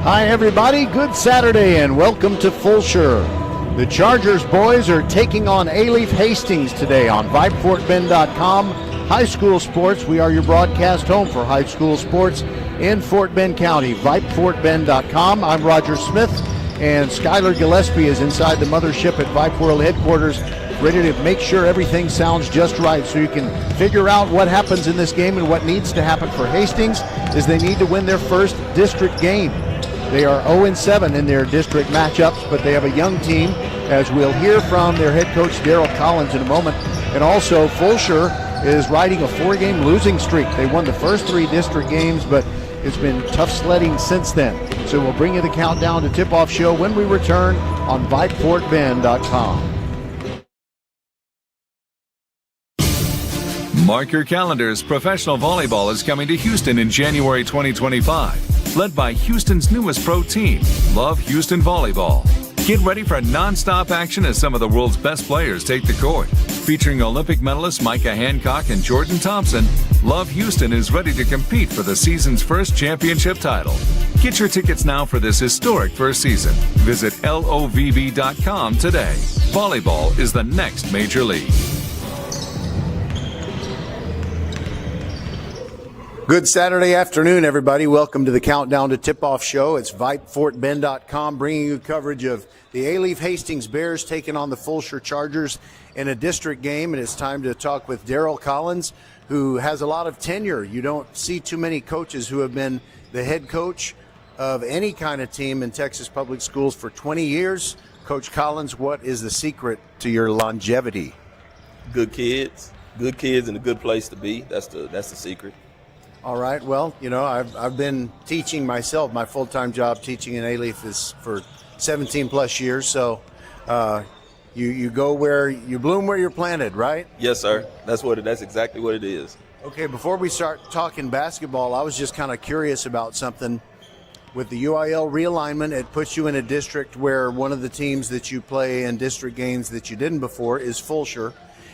Hi everybody, good Saturday and welcome to Fulshear. The Chargers boys are taking on A-Leaf Hastings today on VypeFortBend.com. High school sports, we are your broadcast home for high school sports in Fort Bend County. VypeFortBend.com. I'm Roger Smith and Skylar Gillespie is inside the mothership at Vype World headquarters, ready to make sure everything sounds just right so you can figure out what happens in this game. And what needs to happen for Hastings is they need to win their first district game. They are 0-7 in their district matchups, but they have a young team, as we'll hear from their head coach Daryl Collins in a moment. And also, Fulshear is riding a 4-game losing streak. They won the first 3 district games, but it's been tough sledding since then. So we'll bring you the countdown to tip-off show when we return on VypeFortBend.com. Mark your calendars. Professional volleyball is coming to Houston in January 2025. Led by Houston's newest pro team, Love Houston Volleyball. Get ready for non-stop action as some of the world's best players take the court. Featuring Olympic medalists Micah Hancock and Jordan Thompson, Love Houston is ready to compete for the season's first championship title. Get your tickets now for this historic first season. Visit lovv.com today. Volleyball is the next major league. Good Saturday afternoon, everybody. Welcome to the Countdown to Tip-Off Show. It's VypeFortBend.com bringing you coverage of the A-Leaf Hastings Bears taking on the Fulshear Chargers in a district game. And it's time to talk with Daryl Collins, who has a lot of tenure. You don't see too many coaches who have been the head coach of any kind of team in Texas public schools for 20 years. Coach Collins, what is the secret to your longevity? Good kids and a good place to be. That's the secret. All right. Well, you know, I've been teaching myself. My full-time job teaching in A-Leaf is for 17 plus years. So you go where you bloom where you're planted, right? Yes, sir. That's exactly what it is. Okay. Before we start talking basketball, I was just kind of curious about something. With the UIL realignment, it puts you in a district where one of the teams that you play in district games that you didn't before is Fulshear.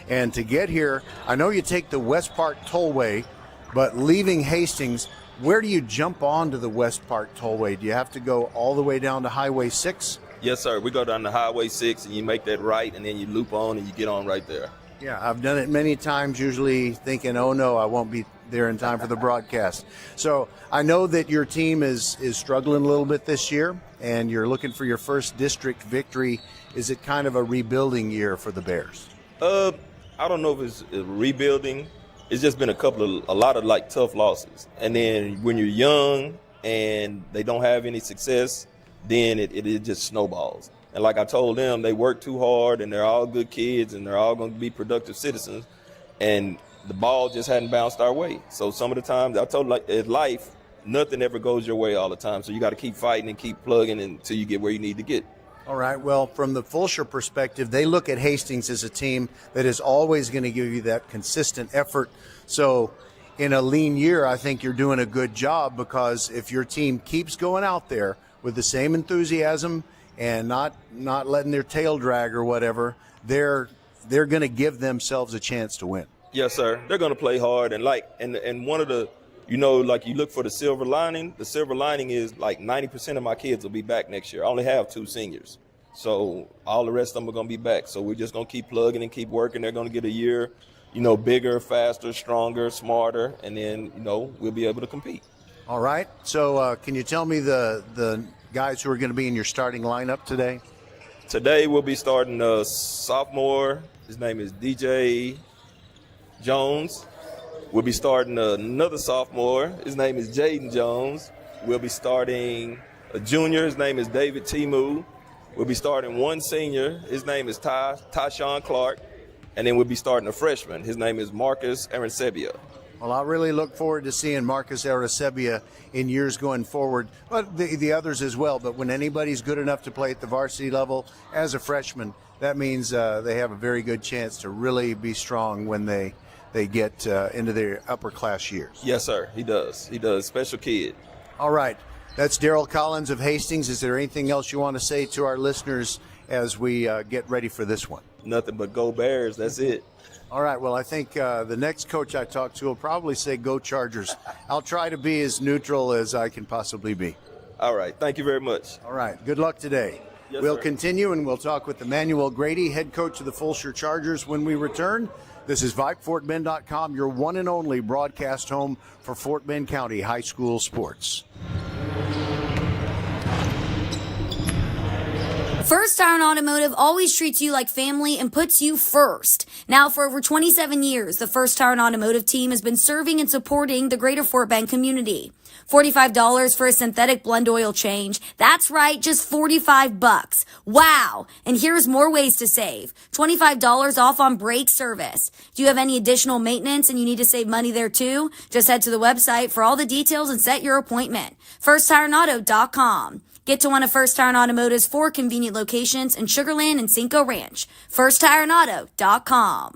And to get here, I know you take the West Park Tollway. But leaving Hastings, where do you jump onto the West Park Tollway? Do you have to go all the way down to Highway 6? Yes, sir. We go down to Highway 6, and you make that right, and then you loop on, and you get on right there. Yeah, I've done it many times, usually thinking, oh, no, I won't be there in time for the broadcast. So I know that your team is struggling a little bit this year, and you're looking for your first district victory. Is it kind of a rebuilding year for the Bears? I don't know if it's rebuilding. It's just been a lot of like tough losses. And then when you're young and they don't have any success, then it just snowballs. And like I told them, they work too hard and they're all good kids and they're all going to be productive citizens. And the ball just hadn't bounced our way. So some of the times I told them, like in life, nothing ever goes your way all the time. So you got to keep fighting and keep plugging until you get where you need to get. All right. Well, from the Fulshear perspective, they look at Hastings as a team that is always going to give you that consistent effort. So in a lean year, I think you're doing a good job because if your team keeps going out there with the same enthusiasm and not letting their tail drag or whatever, they're going to give themselves a chance to win. Yes, sir. They're going to play hard. And one of the, like you look for the silver lining. The silver lining is like 90% of my kids will be back next year. I only have 2 seniors. So all the rest of them are going to be back. So we're just going to keep plugging and keep working. They're going to get a year, bigger, faster, stronger, smarter, and then, we'll be able to compete. All right. So can you tell me the guys who are going to be in your starting lineup today? Today we'll be starting a sophomore. His name is DJ Jones. We'll be starting another sophomore. His name is Jaden Jones. We'll be starting a junior. His name is David Timu. We'll be starting one senior. His name is Tyshawn Clark. And then we'll be starting a freshman. His name is Marcus Aracebia. Well, I really look forward to seeing Marcus Aracebia in years going forward, but the others as well. But when anybody's good enough to play at the varsity level as a freshman, that means they have a very good chance to really be strong when they get into their upper class years. Yes, sir. He does. Special kid. All right. That's Daryl Collins of Hastings. Is there anything else you want to say to our listeners as we get ready for this one? Nothing but go Bears. That's it. All right. Well, I think the next coach I talk to will probably say go Chargers. I'll try to be as neutral as I can possibly be. All right. Thank you very much. All right. Good luck today. Yes, we'll sir. continue, and we'll talk with Emmanuel Grady, head coach of the Fulshear Chargers, when we return. This is VypeFortBend.com, your one and only broadcast home for Fort Bend County high school sports. First Iron Automotive always treats you like family and puts you first. Now, for over 27 years, the First Iron Automotive team has been serving and supporting the greater Fort Bend community. $45 for a synthetic blend oil change. That's right, just $45. Wow. And here's more ways to save. $25 off on brake service. Do you have any additional maintenance and you need to save money there too? Just head to the website for all the details and set your appointment. FirstIronAuto.com. Get to one of First Iron Automotive's 4 convenient locations in Sugar Land and Cinco Ranch. FirstIronAuto.com.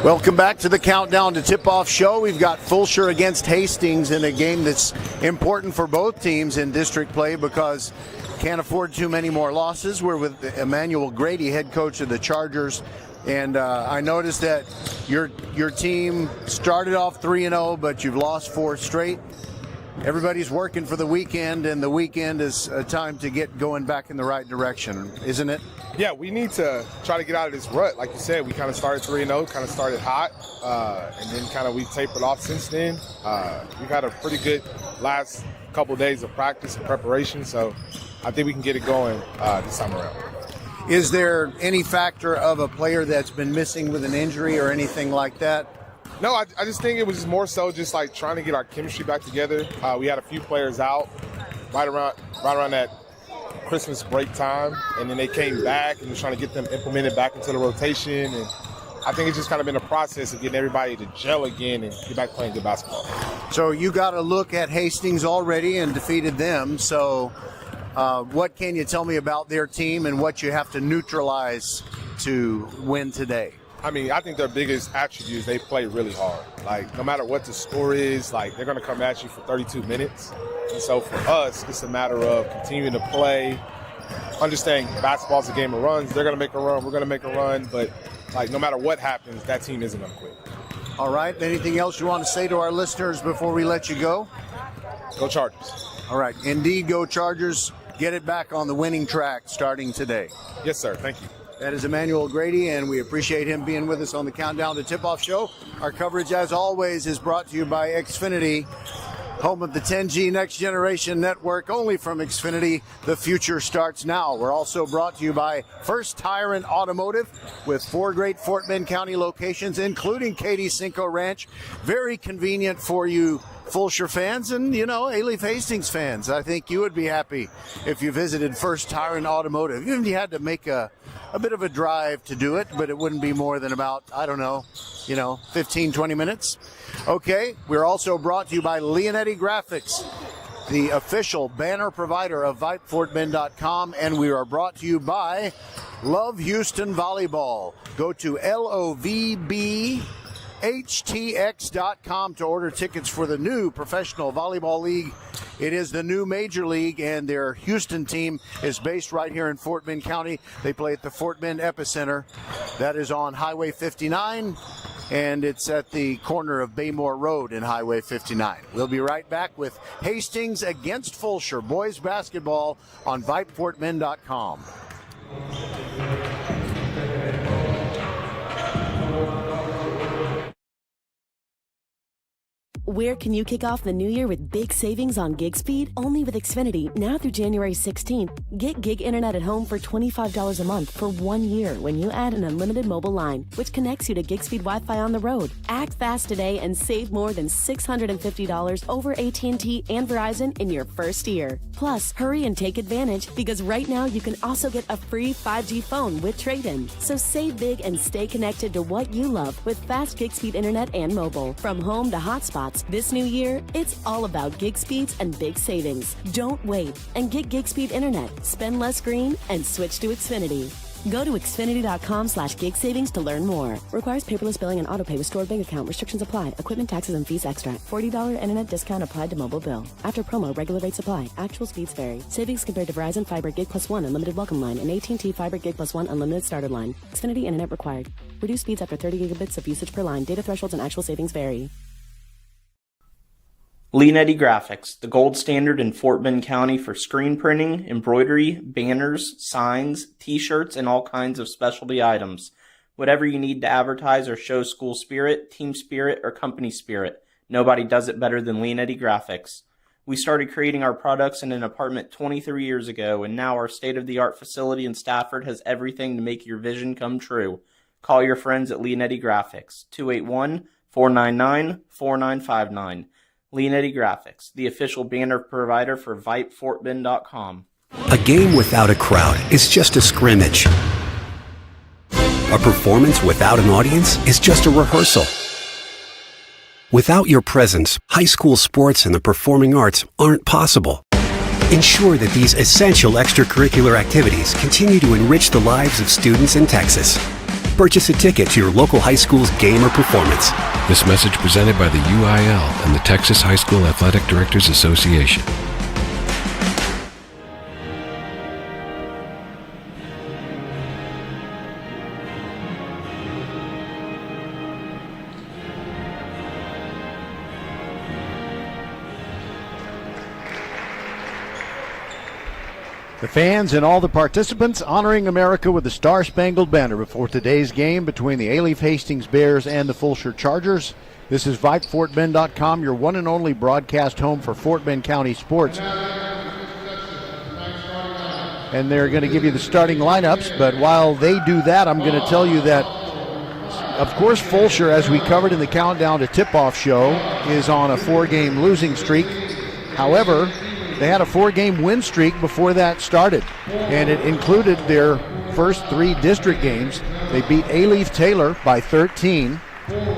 Welcome back to the Countdown to Tip-Off show. We've got Fulshear against Hastings in a game that's important for both teams in district play because can't afford too many more losses. We're with Emmanuel Grady, head coach of the Chargers. And I noticed that your team started off 3-0, but you've lost 4 straight. Everybody's working for the weekend, and the weekend is a time to get going back in the right direction, isn't it? Yeah, we need to try to get out of this rut. Like you said, we kind of started 3-0, kind of started hot, and then kind of we tapered off since then. We've had a pretty good last couple of days of practice and preparation, so I think we can get it going this time around. Is there any factor of a player that's been missing with an injury or anything like that? No, I just think it was just more so just like trying to get our chemistry back together. We had a few players out right around that Christmas break time, and then they came back and just trying to get them implemented back into the rotation. And I think it's just kind of been a process of getting everybody to gel again and get back playing good basketball. So you got to look at Hastings already and defeated them. So what can you tell me about their team and what you have to neutralize to win today? I mean, I think their biggest attribute is they play really hard. Like, no matter what the score is, like, they're going to come at you for 32 minutes. And so for us, it's a matter of continuing to play, understanding basketball's a game of runs. They're going to make a run. We're going to make a run. But, like, no matter what happens, that team isn't going to quit. All right. Anything else you want to say to our listeners before we let you go? Go Chargers. All right. Indeed, go Chargers. Get it back on the winning track starting today. Yes, sir. Thank you. That is Emmanuel Grady, and we appreciate him being with us on the Countdown to Tip-Off show. Our coverage, as always, is brought to you by Xfinity, home of the 10G Next Generation Network. Only from Xfinity, the future starts now. We're also brought to you by First Tire and Automotive, with 4 great Fort Bend County locations, including Katy Cinco Ranch. Very convenient for you Fulshear fans and, A-Leaf Hastings fans. I think you would be happy if you visited First Tire and Automotive. Even if you had to make a bit of a drive to do it, but it wouldn't be more than about, 15, 20 minutes. Okay, we're also brought to you by Leonetti Graphics, the official banner provider of VypeFortBend.com, and we are brought to you by Love Houston Volleyball. Go to LOVBHTX.com to order tickets for the new Professional Volleyball League. It is the new major league, and their Houston team is based right here in Fort Bend County. They play at the Fort Bend Epicenter. That is on Highway 59, and it's at the corner of Baymore Road and Highway 59. We'll be right back with Hastings against Fulshear boys basketball on VypeFortBend.com. Where can you kick off the new year with big savings on gig speed? Only with Xfinity, now through January 16th. Get gig internet at home for $25 a month for 1 year when you add an unlimited mobile line, which connects you to gig speed Wi-Fi on the road. Act fast today and save more than $650 over AT&T and Verizon in your first year. Plus, hurry and take advantage, because right now you can also get a free 5G phone with trade-in. So save big and stay connected to what you love with fast gig speed internet and mobile. From home to hotspots, this new year, it's all about gig speeds and big savings. Don't wait and get gig speed internet. Spend less green and switch to Xfinity. Go to Xfinity.com/gig savings to learn more. Requires paperless billing and autopay with stored bank account. Restrictions apply. Equipment, taxes, and fees extra. $40 internet discount applied to mobile bill. After promo, regular rates apply. Actual speeds vary. Savings compared to Verizon Fiber Gig Plus 1 Unlimited Welcome Line and AT&T Fiber Gig Plus 1 Unlimited Starter Line. Xfinity internet required. Reduced speeds after 30 gigabits of usage per line. Data thresholds and actual savings vary. Leonetti Graphics, the gold standard in Fort Bend County for screen printing, embroidery, banners, signs, t-shirts, and all kinds of specialty items. Whatever you need to advertise or show school spirit, team spirit, or company spirit, nobody does it better than Leonetti Graphics. We started creating our products in an apartment 23 years ago, and now our state-of-the-art facility in Stafford has everything to make your vision come true. Call your friends at Leonetti Graphics, 281-499-4959. Leonetti Graphics, the official banner provider for VypeFortBend.com. A game without a crowd is just a scrimmage. A performance without an audience is just a rehearsal. Without your presence, high school sports and the performing arts aren't possible. Ensure that these essential extracurricular activities continue to enrich the lives of students in Texas. Purchase a ticket to your local high school's game or performance. This message presented by the UIL and the Texas High School Athletic Directors Association. The fans and all the participants honoring America with the Star-Spangled Banner before today's game between the Alief Hastings Bears and the Fulshear Chargers. This is VypeFortBend.com, your one and only broadcast home for Fort Bend County sports. And they're going to give you the starting lineups, but while they do that, I'm going to tell you that, of course, Fulshear, as we covered in the Countdown to Tip-Off show, is on a 4-game losing streak. However, they had a 4-game win streak before that started, and it included their first 3 district games. They beat Alief Taylor by 13.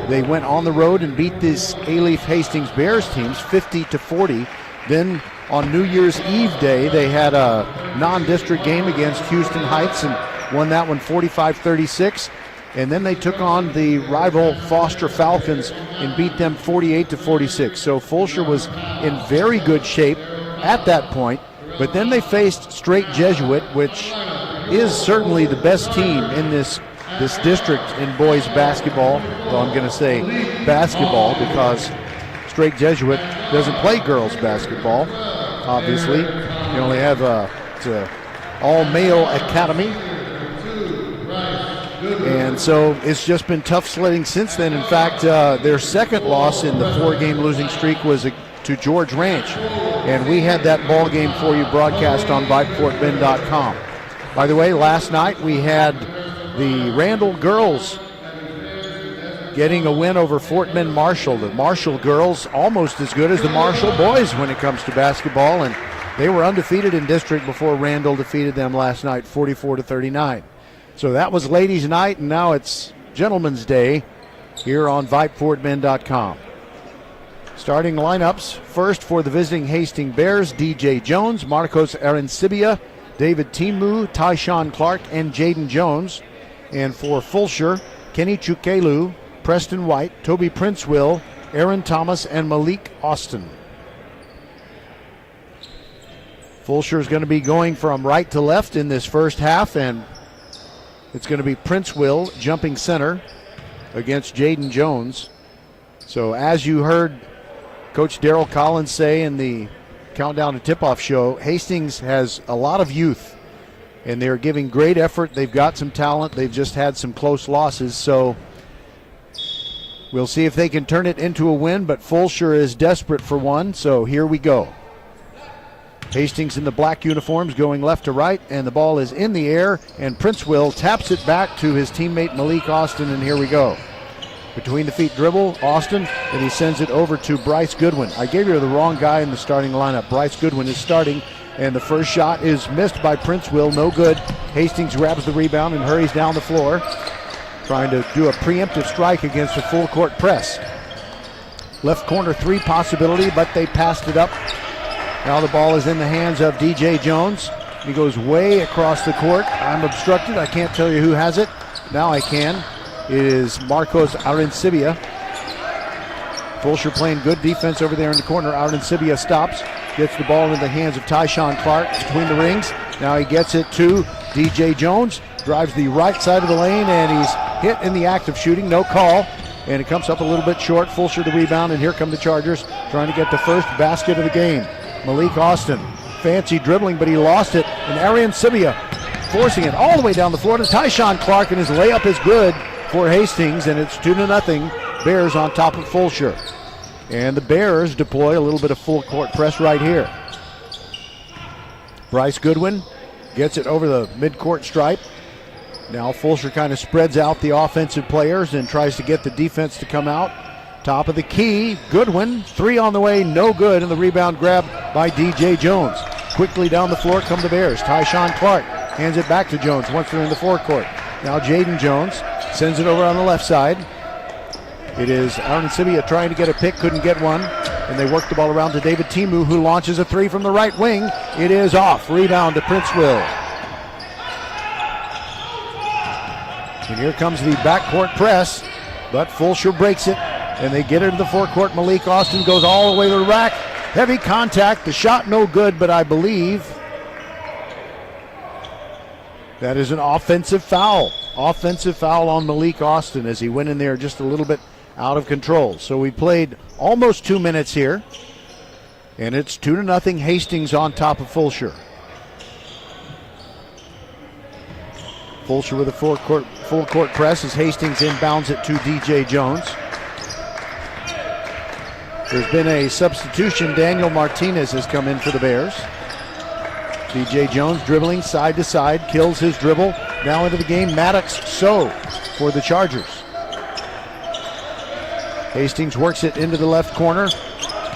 They went on the road and beat this Alief Hastings Bears teams 50-40. Then on New Year's Eve day, they had a non-district game against Houston Heights and won that one 45-36. And then they took on the rival Foster Falcons and beat them 48-46. So Fulshear was in very good shape at that point, but then they faced Straight Jesuit, which is certainly the best team in this district in boys basketball. Well, I'm going to say basketball because Straight Jesuit doesn't play girls basketball, obviously. You only have it's an all-male academy. And so it's just been tough sledding since then. In fact, their second loss in the 4-game losing streak was to George Ranch. And we had that ball game for you broadcast on VypeFortBend.com. By the way, last night we had the Randall girls getting a win over Fort Bend Marshall. The Marshall girls almost as good as the Marshall boys when it comes to basketball, and they were undefeated in district before Randall defeated them last night 44-39. So that was ladies' night, and now it's gentlemen's day here on VypeFortBend.com. Starting lineups, first for the visiting Hastings Bears, DJ Jones, Marcos Arancibia, David Timu, Tyshawn Clark, and Jaden Jones. And for Fulshear, Kenny Chukelu, Preston White, Toby Princewill, Aaron Thomas, and Malik Austin. Fulshear is going to be going from right to left in this first half, and it's going to be Princewill jumping center against Jaden Jones. So as you heard Coach Darryl Collins say in the Countdown to Tip-Off show, Hastings has a lot of youth, and they're giving great effort. They've got some talent. They've just had some close losses, so we'll see if they can turn it into a win, but Fulshear is desperate for one, so here we go. Hastings in the black uniforms going left to right, and the ball is in the air, and Princewill taps it back to his teammate Malik Austin, and here we go. Between the feet dribble, Austin, and he sends it over to Bryce Goodwin. I gave you the wrong guy in the starting lineup. Bryce Goodwin is starting, and the first shot is missed by Princewill, no good. Hastings grabs the rebound and hurries down the floor, trying to do a preemptive strike against a full court press. Left corner 3 possibility, but they passed it up. Now the ball is in the hands of DJ Jones. He goes way across the court. I'm obstructed. I can't tell you who has it. Now I can. It is Marcos Arancibia. Fulshear playing good defense over there in the corner. Arancibia stops, gets the ball into the hands of Tyshawn Clark between the rings. Now he gets it to DJ Jones, drives the right side of the lane, and he's hit in the act of shooting. No call. and it comes up a little bit short. Fulshear the rebound, and here come the Chargers trying to get the first basket of the game. Malik Austin, fancy dribbling, but he lost it, and Arian Sibia forcing it all the way down the floor to Tyshawn Clark, and his layup is good for Hastings, and it's 2-0. Bears on top of Fulshear. And the Bears deploy a little bit of full court press right here. Bryce Goodwin gets it over the midcourt stripe. Now Fulshear kind of spreads out the offensive players and tries to get the defense to come out. Top of the key, Goodwin, three on the way, no good, and the rebound grab by DJ Jones. Quickly down the floor come the Bears. Tyshawn Clark hands it back to Jones once they're in the forecourt. Now Jaden Jones sends it over on the left side. It is Aaron Sibia trying to get a pick, couldn't get one, and they work the ball around to David Timu, who launches a three from the right wing. It is off. Rebound to Prince Will. And here comes the backcourt press, but Fulshear breaks it, and they get into the forecourt. Malik Austin goes all the way to the rack. Heavy contact. The shot no good, but I believe that is an offensive foul. Offensive foul on Malik Austin as he went in there just a little bit out of control. So we played almost 2 minutes here, and it's 2-0 Hastings on top of Fulshear. Fulshear with a full court press as Hastings inbounds it to DJ Jones. There's been a substitution. Daniel Martinez has come in for the Bears. DJ Jones dribbling side to side, kills his dribble. Now into the game, Maddox So for the Chargers. Hastings works it into the left corner.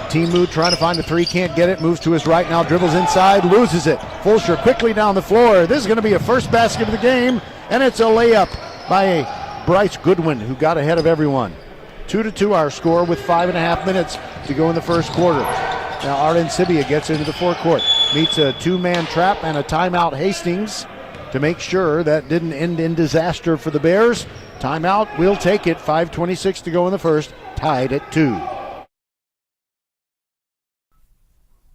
Timu trying to find a three, can't get it, moves to his right, now dribbles inside, loses it. Fulshear quickly down the floor. This is going to be a first basket of the game, and it's a layup by Bryce Goodwin, who got ahead of everyone. 2-2 our score with 5.5 minutes to go in the first quarter. Now Arden Sibia gets into the forecourt, meets a two-man trap and a timeout Hastings to make sure that didn't end in disaster for the Bears. Timeout, we'll take it. 5:26 to go in the first, tied at 2.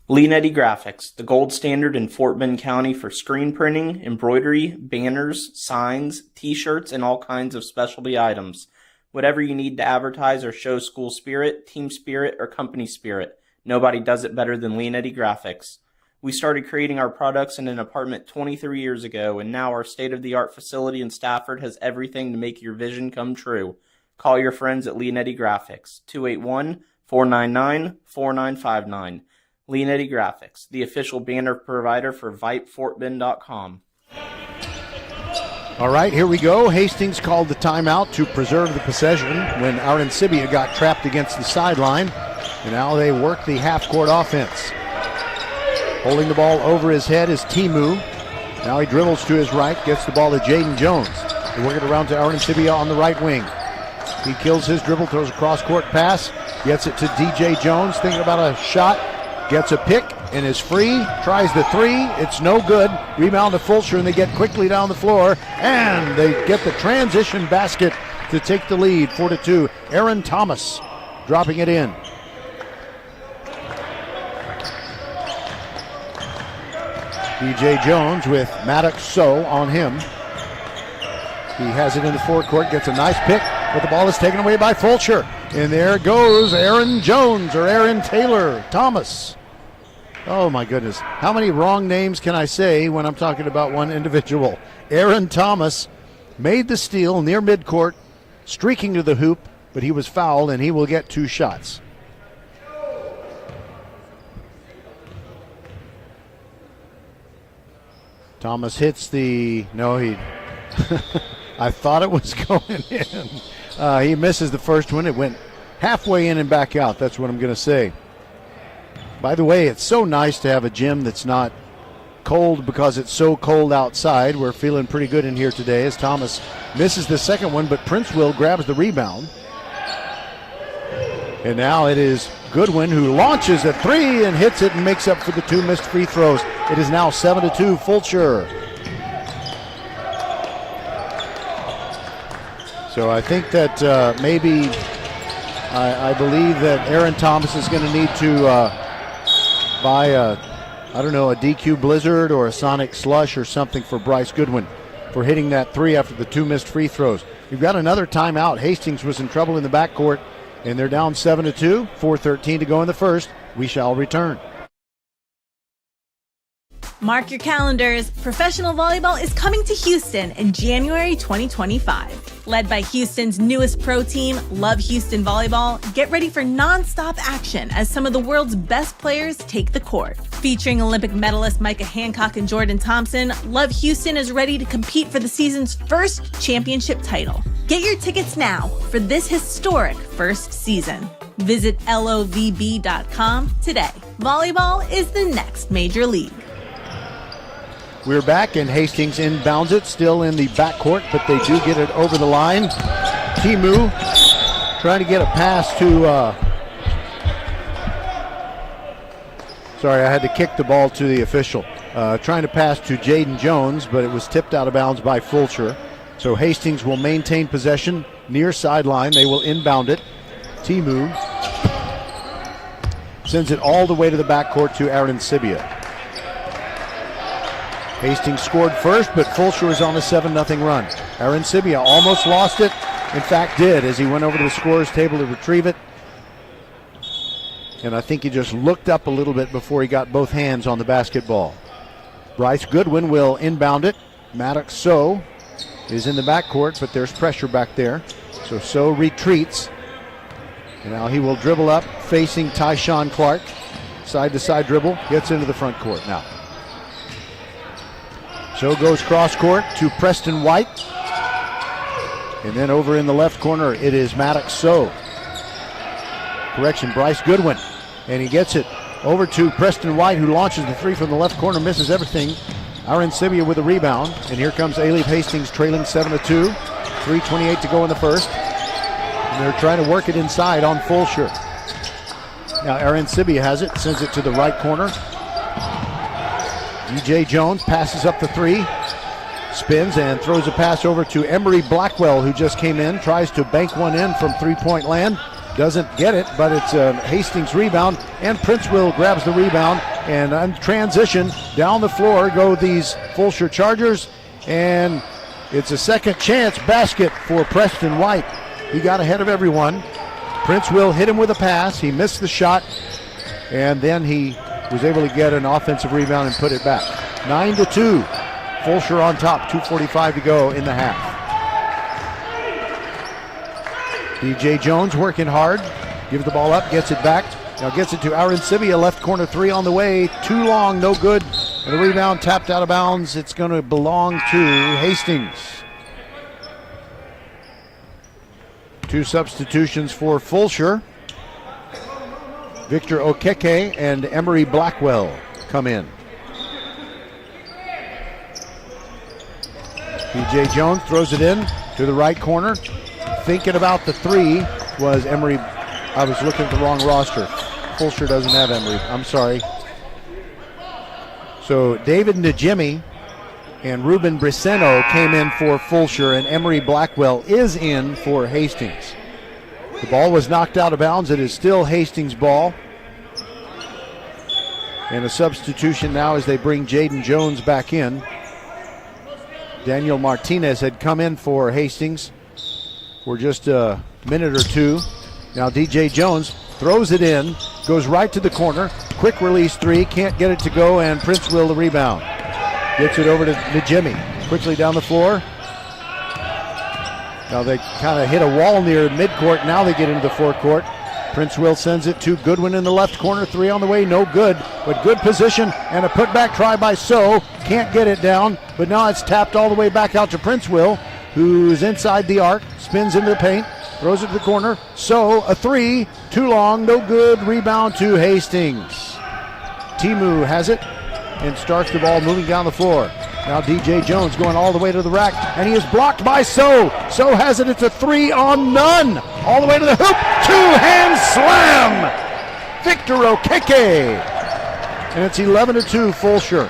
Leanetti Graphics, the gold standard in Fort Bend County for screen printing, embroidery, banners, signs, t-shirts, and all kinds of specialty items. Whatever you need to advertise or show school spirit, team spirit, or company spirit, nobody does it better than Leanetti Graphics. We started creating our products in an apartment 23 years ago, and now our state-of-the-art facility in Stafford has everything to make your vision come true. Call your friends at Leanetti Graphics, 281-499-4959. Leanetti Graphics, the official banner provider for VypeFortBend.com. All right, here we go. Hastings called the timeout to preserve the possession when Aaron Sibia got trapped against the sideline. And now they work the half-court offense. Holding the ball over his head is Timu. Now he dribbles to his right, gets the ball to Jaden Jones. They work it around to Aaron Sibia on the right wing. He kills his dribble, throws a cross-court pass, gets it to DJ Jones, thinking about a shot, gets a pick and is free, tries the three, it's no good. Rebound to Fulshear, and they get quickly down the floor, and they get the transition basket to take the lead, 4-2. Aaron Thomas dropping it in. DJ Jones with Maddox So on him. He has it in the forecourt, gets a nice pick, but the ball is taken away by Fulshear. And there goes Aaron Jones, or Aaron Taylor Thomas. Oh my goodness. How many wrong names can I say when I'm talking about one individual? Aaron Thomas made the steal near midcourt, streaking to the hoop, but he was fouled, and he will get 2 shots. Thomas hits the, no, he, I thought it was going in. He misses the first one. It went halfway in and back out. That's what I'm going to say. By the way, it's so nice to have a gym that's not cold because it's so cold outside. We're feeling pretty good in here today as Thomas misses the second one, but Princeville grabs the rebound. And now it is Goodwin who launches a three and hits it and makes up for the 2 missed free throws. It is now 7-2 Fulshear. So I think that maybe I believe that Aaron Thomas is going to need to buy a DQ Blizzard or a Sonic Slush or something for Bryce Goodwin for hitting that three after the 2 missed free throws. We've got another timeout. Hastings was in trouble in the backcourt, and they're down 7-2. 4:13 to go in the first. We shall return. Mark your calendars. Professional volleyball is coming to Houston in January 2025. Led by Houston's newest pro team, Love Houston Volleyball, get ready for non-stop action as some of the world's best players take the court. Featuring Olympic medalists Micah Hancock and Jordan Thompson, Love Houston is ready to compete for the season's first championship title. Get your tickets now for this historic first season. Visit lovb.com today. Volleyball is the next major league. We're back, and Hastings inbounds it, still in the backcourt, but they do get it over the line. Timu trying to get a pass to, sorry, I had to kick the ball to the official. Trying to pass to Jaden Jones, but it was tipped out of bounds by Fulshear. So Hastings will maintain possession near sideline. They will inbound it. Timu sends it all the way to the backcourt to Aaron Sibia. Hastings scored first, but Fulshear is on a 7-0 run. Aaron Sibia almost lost it. In fact, did, as he went over to the scorer's table to retrieve it. And I think he just looked up a little bit before he got both hands on the basketball. Bryce Goodwin will inbound it. Maddox So is in the backcourt, but there's pressure back there. So retreats. And now he will dribble up, facing Tyshawn Clark. Side-to-side dribble, gets into the front court now. So goes cross court to Preston White. And then over in the left corner, it is Maddox So. Correction, Bryce Goodwin. And he gets it over to Preston White, who launches the three from the left corner, misses everything. Aaron Sibia with a rebound. And here comes Alief Hastings trailing 7-2. 3:28 to go in the first. And they're trying to work it inside on Fulshear. Now Aaron Sibia has it, sends it to the right corner. DJ Jones passes up the three, spins and throws a pass over to Emery Blackwell, who just came in, tries to bank one in from three-point land, doesn't get it, but it's a Hastings rebound, and Princeville grabs the rebound, and on transition, down the floor go these Fulshear Chargers, and it's a second chance basket for Preston White. He got ahead of everyone. Princeville hit him with a pass, he missed the shot, and then he was able to get an offensive rebound and put it back. 9-2. Fulshear on top. 2:45 to go in the half. DJ Jones working hard. Gives the ball up, gets it back. Now gets it to Aaron Sibia. Left corner three on the way. Too long, no good. And the rebound tapped out of bounds. It's going to belong to Hastings. Two substitutions for Fulshear. Victor Okeke and Emery Blackwell come in. DJ Jones throws it in to the right corner. Thinking about the three was Emery. I was looking at the wrong roster. Fulshear doesn't have Emery. I'm sorry. So David Najemi and Ruben Briseno came in for Fulshear, and Emery Blackwell is in for Hastings. The ball was knocked out of bounds. It is still Hastings' ball. And a substitution now as they bring Jaden Jones back in. Daniel Martinez had come in for Hastings for just a minute or two. Now DJ Jones throws it in, goes right to the corner. Quick release three, can't get it to go, and Princeville the rebound. Gets it over to Najemi. Quickly down the floor. Now they kind of hit a wall near midcourt. Now they get into the forecourt. Princeville sends it to Goodwin in the left corner. Three on the way, no good. But good position and a putback try by So. Can't get it down, but now it's tapped all the way back out to Princeville, who's inside the arc. Spins into the paint, throws it to the corner. So a three, too long, no good. Rebound to Hastings. Timu has it and starts the ball moving down the floor. Now DJ Jones going all the way to the rack, and he is blocked by So. So has it, it's a three on none. All the way to the hoop, two-hand slam. Victor Okeke. And it's 11-2 Fulshear.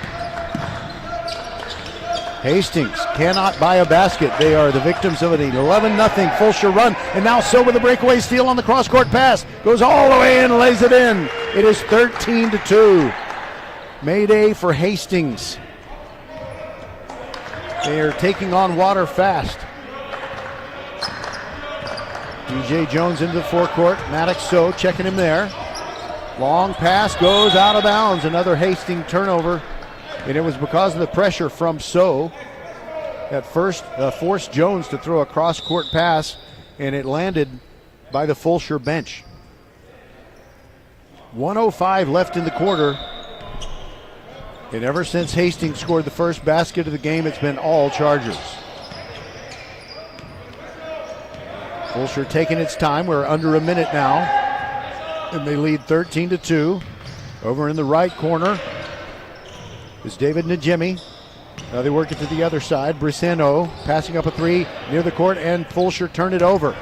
Hastings cannot buy a basket. They are the victims of an 11-0 Fulshear run. And now So with a breakaway steal on the cross-court pass. Goes all the way in, lays it in. It is 13-2. Mayday for Hastings. They are taking on water fast. DJ Jones into the forecourt. Maddox So checking him there. Long pass goes out of bounds. Another Hastings turnover. And it was because of the pressure from So that first forced Jones to throw a cross-court pass, and it landed by the Fulshear bench. 1:05 left in the quarter. And ever since Hastings scored the first basket of the game, it's been all Chargers. Fulshear taking its time. We're under a minute now. And they lead 13-2. Over in the right corner is David Najimy. Now they work it to the other side. Briseno passing up a three near the court, and Fulshear turned it over.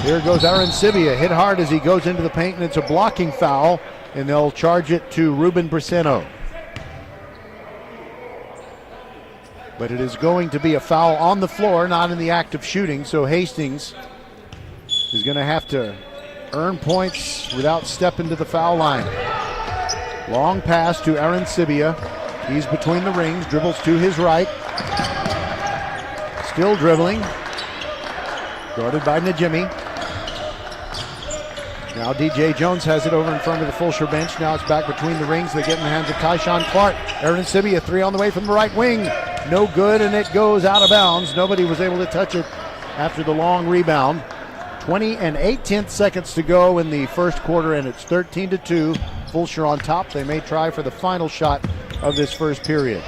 Here goes Aaron Sibia, hit hard as he goes into the paint, and it's a blocking foul, and they'll charge it to Ruben Briseno. But it is going to be a foul on the floor, not in the act of shooting, so Hastings is going to have to earn points without stepping to the foul line. Long pass to Aaron Sibia. He's between the rings, dribbles to his right. Still dribbling. Guarded by Najimy. Now DJ Jones has it over in front of the Fulshear bench. Now it's back between the rings. They get in the hands of Tyshawn Clark. Aaron Sibia, three on the way from the right wing. No good, and it goes out of bounds. Nobody was able to touch it after the long rebound. 20 and 8/10 seconds to go in the first quarter, and it's 13-2. Fulshear on top. They may try for the final shot of this first period.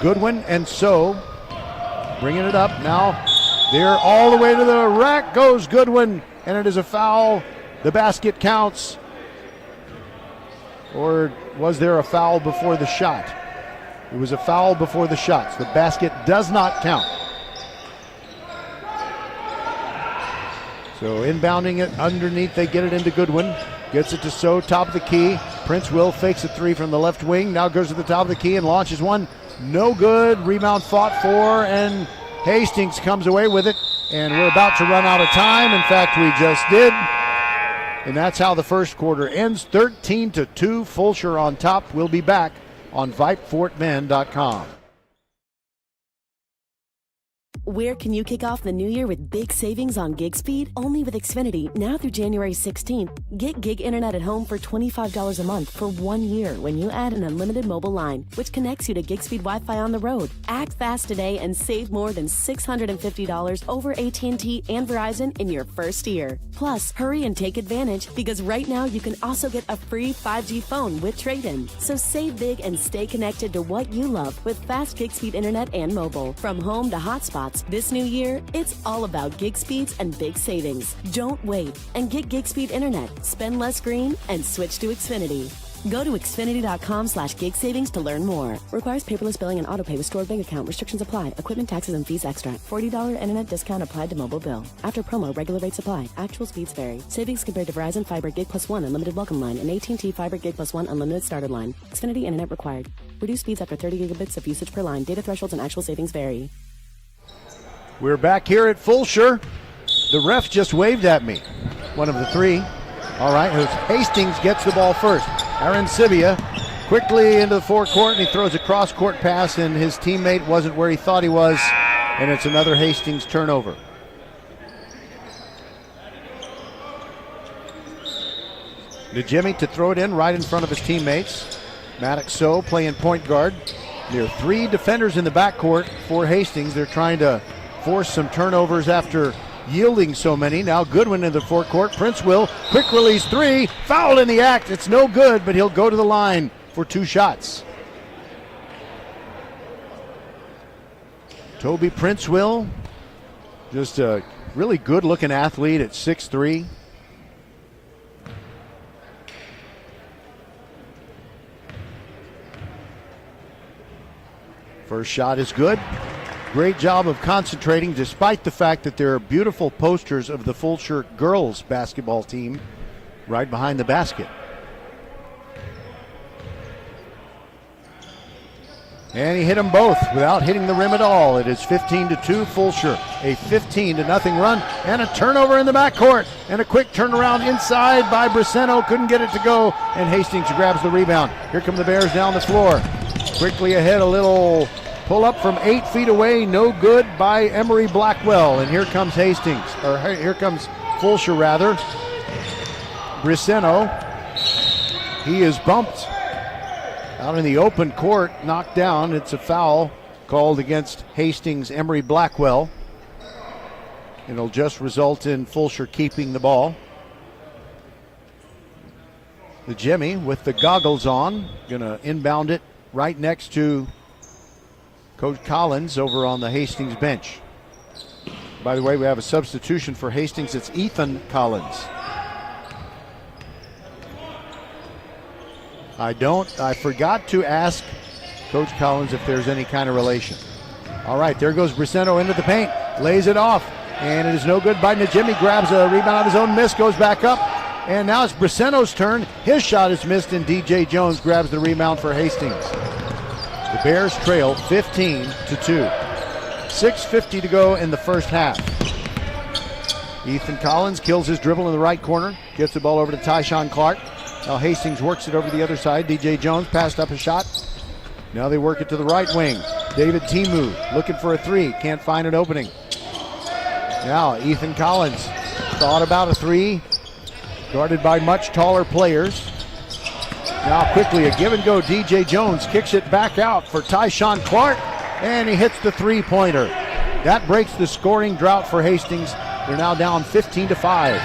Goodwin and So bringing it up. Now they're all the way to the rack goes Goodwin, and it is a foul. The basket counts. Or was there a foul before the shot? It was a foul before the shots. The basket does not count. So inbounding it underneath, they get it into Goodwin. Gets it to So, top of the key. Prince Will fakes a three from the left wing. Now goes to the top of the key and launches one. No good. Rebound fought for, and Hastings comes away with it. And we're about to run out of time. In fact, we just did. And that's how the first quarter ends. 13-2. Fulshear on top. We'll be back on VypeFortBend.com. Where can you kick off the new year with big savings on gig speed? Only with Xfinity, now through January 16th. Get gig internet at home for $25 a month for 1 year when you add an unlimited mobile line, which connects you to gig speed Wi-Fi on the road. Act fast today and save more than $650 over AT&T and Verizon in your first year. Plus, hurry and take advantage, because right now you can also get a free 5G phone with trade-in. So save big and stay connected to what you love with fast gig speed internet and mobile. From home to hotspots, this new year, it's all about gig speeds and big savings. Don't wait and get gig speed internet. Spend less green and switch to Xfinity. Go to Xfinity.com/gig savings to learn more. Requires paperless billing and autopay with stored bank account. Restrictions apply. Equipment, taxes, and fees extra. $40 internet discount applied to mobile bill. After promo, regular rates apply. Actual speeds vary. Savings compared to Verizon Fiber Gig Plus 1 Unlimited Welcome Line and AT&T Fiber Gig Plus 1 Unlimited Starter Line. Xfinity internet required. Reduced speeds after 30 gigabits of usage per line. Data thresholds and actual savings vary. We're back here at Fulshear. The ref just waved at me. One of the three. All right, Hastings gets the ball first. Aaron Sibia quickly into the forecourt, and he throws a cross-court pass, and his teammate wasn't where he thought he was, and it's another Hastings turnover. Najimy to throw it in right in front of his teammates. Maddox So playing point guard. There are three defenders in the backcourt for Hastings. They're trying to force some turnovers after yielding so many. Now Goodwin in the forecourt. Prince Will, quick release three. Foul in the act. It's no good, but he'll go to the line for two shots. Toby Prince Will, just a really good-looking athlete at 6'3". First shot is good. Great job of concentrating, despite the fact that there are beautiful posters of the Fulshear girls basketball team right behind the basket. And he hit them both without hitting the rim at all. It is 15-2 Fulshear, a 15-0 run, and a turnover in the backcourt, and a quick turnaround inside by Briseno. Couldn't get it to go, and Hastings grabs the rebound. Here come the Bears down the floor. Quickly ahead, a little Pull up from 8 feet away, no good by Emery Blackwell. And here comes Hastings, or here comes Fulshear rather. Briceno, he is bumped out in the open court, knocked down. It's a foul called against Hastings' Emery Blackwell. It'll just result in Fulshear keeping the ball. The Jimmy with the goggles on, gonna inbound it right next to Coach Collins over on the Hastings bench. By the way, we have a substitution for Hastings. It's Ethan Collins. I forgot to ask Coach Collins if there's any kind of relation. All right, there goes Briceno into the paint, lays it off, and it is no good by Najimy. Grabs a rebound on his own miss, goes back up, and now it's Briceno's turn. His shot is missed, and DJ Jones grabs the rebound for Hastings. The Bears trail 15-2. 6:50 to go in the first half. Ethan Collins kills his dribble in the right corner, gets the ball over to Tyshawn Clark. Now Hastings works it over to the other side. DJ Jones passed up a shot. Now they work it to the right wing. David Timu looking for a three. Can't find an opening. Now Ethan Collins thought about a three. Guarded by much taller players. Now quickly a give and go. DJ Jones kicks it back out for Tyshawn Clark. And he hits the three-pointer. That breaks the scoring drought for Hastings. They're now down 15-5.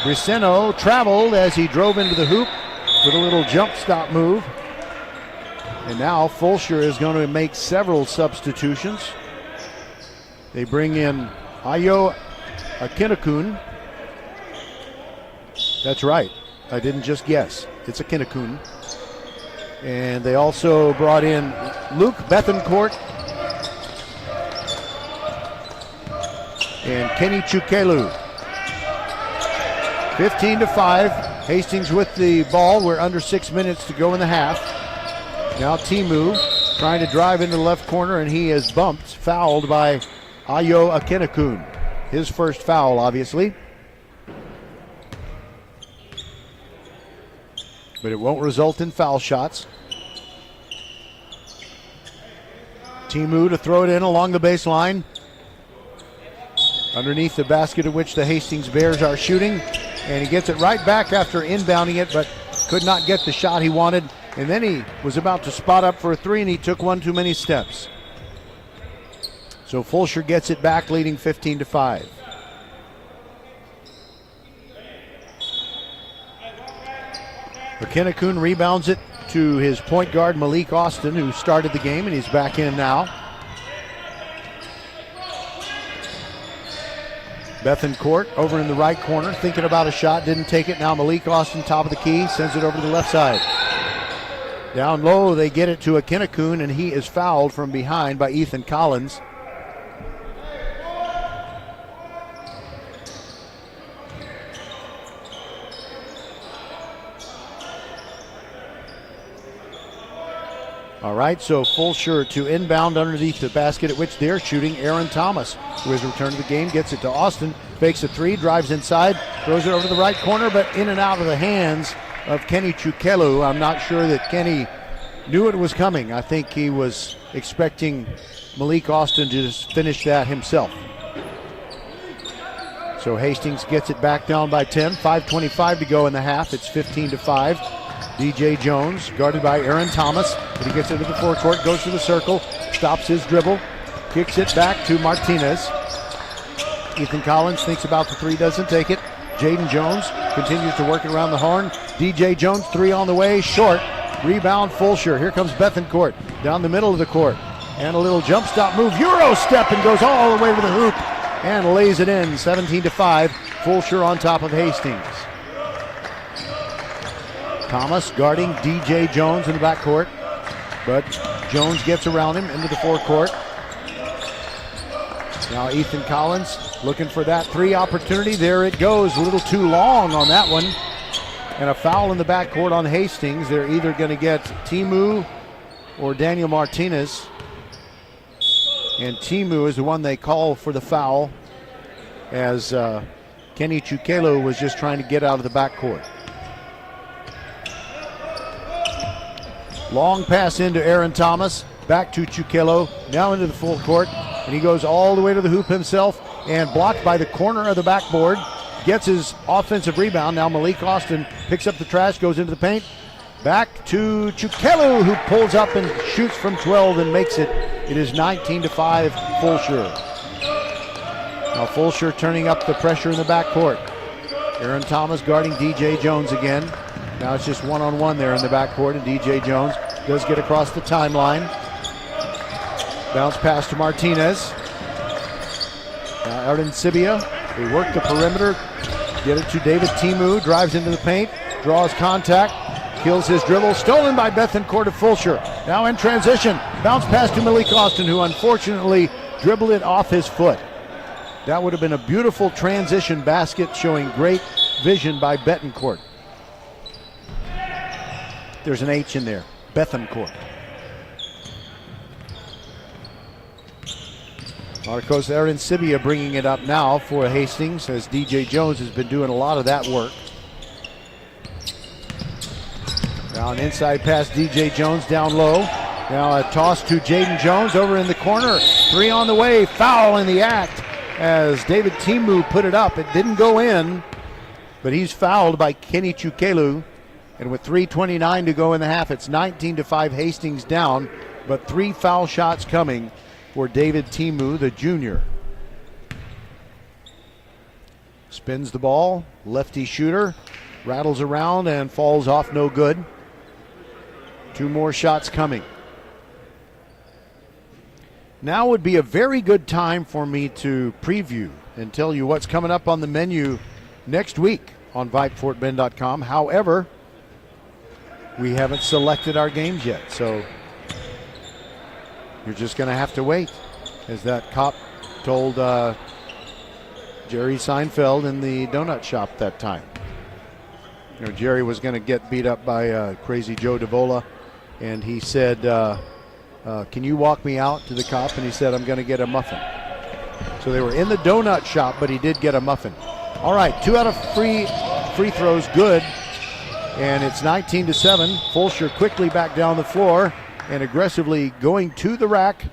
Briceno traveled as he drove into the hoop with a little jump stop move. And now Fulshear is going to make several substitutions. They bring in Ayo Akinakun. That's right. I didn't just guess. It's Akinakun. And they also brought in Luke Bethencourt and Kenny Chukelu. 15-5. Hastings with the ball. We're under 6 minutes to go in the half. Now Timu trying to drive into the left corner, and he is bumped, fouled by Ayo Akinakun. His first foul, obviously. But it won't result in foul shots. Timu to throw it in along the baseline. Underneath the basket at which the Hastings Bears are shooting. And he gets it right back after inbounding it, but could not get the shot he wanted. And then he was about to spot up for a three, and he took one too many steps. So Fulshear gets it back, leading 15-5. Akinakun rebounds it to his point guard Malik Austin, who started the game, and he's back in now. Bethencourt over in the right corner, thinking about a shot, didn't take it. Now Malik Austin, top of the key, sends it over to the left side. Down low, they get it to Akinakun, and he is fouled from behind by Ethan Collins. All right, so Fulshear to inbound underneath the basket at which they're shooting. Aaron Thomas, who has returned to the game, gets it to Austin, fakes a three, drives inside, throws it over to the right corner, but in and out of the hands of Kenny Chukelu. I'm not sure that Kenny knew it was coming. I think he was expecting Malik Austin to just finish that himself. So Hastings gets it back down by 10, 5:25 to go in the half. It's 15-5. DJ Jones, guarded by Aaron Thomas, but he gets into the forecourt, goes to the circle, stops his dribble, kicks it back to Martinez. Ethan Collins thinks about the three, doesn't take it. Jaden Jones continues to work it around the horn. DJ Jones, three on the way, short. Rebound, Fulshear. Here comes Bethencourt down the middle of the court. And a little jump stop move, Euro step, and goes all the way to the hoop and lays it in, 17-5. Fulshear on top of Hastings. Thomas guarding DJ Jones in the backcourt, but Jones gets around him into the forecourt. Now Ethan Collins looking for that three opportunity. There it goes, a little too long on that one. And a foul in the backcourt on Hastings. They're either going to get Timu or Daniel Martinez. And Timu is the one they call for the foul, as Kenny Chukelu was just trying to get out of the backcourt. Long pass into Aaron Thomas. back to Chukelo, now into the full court, and he goes all the way to the hoop himself, and blocked by the corner of the backboard. Gets his offensive rebound. Now Malik Austin picks up the trash, goes into the paint. Back to Chukelu, who pulls up and shoots from 12 and makes it. It is 19-5 Fulshear. Now Fulshear turning up the pressure in the backcourt. Aaron Thomas guarding DJ Jones again. Now it's just one-on-one there in the backcourt, and DJ Jones does get across the timeline. Bounce pass to Martinez. Now Aaron Sibia, they work the perimeter, get it to David Timu, drives into the paint, draws contact, kills his dribble, stolen by Bethencourt of Fulshear. Now in transition, bounce pass to Malik Austin, who unfortunately dribbled it off his foot. That would have been a beautiful transition basket, showing great vision by Bethencourt. There's an H in there, Bethencourt. Marcos Aaron Sibia bringing it up now for Hastings, as DJ Jones has been doing a lot of that work. Now an inside pass, DJ Jones down low. Now a toss to Jaden Jones over in the corner. 3 on the way, foul in the act as David Timu put it up. It didn't go in, but he's fouled by Kenny Chukelu. And with 3:29 to go in the half, it's 19-5 Hastings down, but 3 foul shots coming for David Timu, the junior. Spins the ball, lefty shooter, rattles around and falls off, no good. 2 more shots coming. Now would be a very good time for me to preview and tell you what's coming up on the menu next week on VypeFortBend.com. However, we haven't selected our games yet, so you're just going to have to wait, as that cop told Jerry Seinfeld in the donut shop that time. You know, Jerry was going to get beat up by crazy Joe Davola, and he said, can you walk me out to the cop? And he said, I'm going to get a muffin. So they were in the donut shop, but he did get a muffin. All right, 2 out of 3 free throws good, and it's 19-7. Fulshear quickly back down the floor and aggressively going to the rack,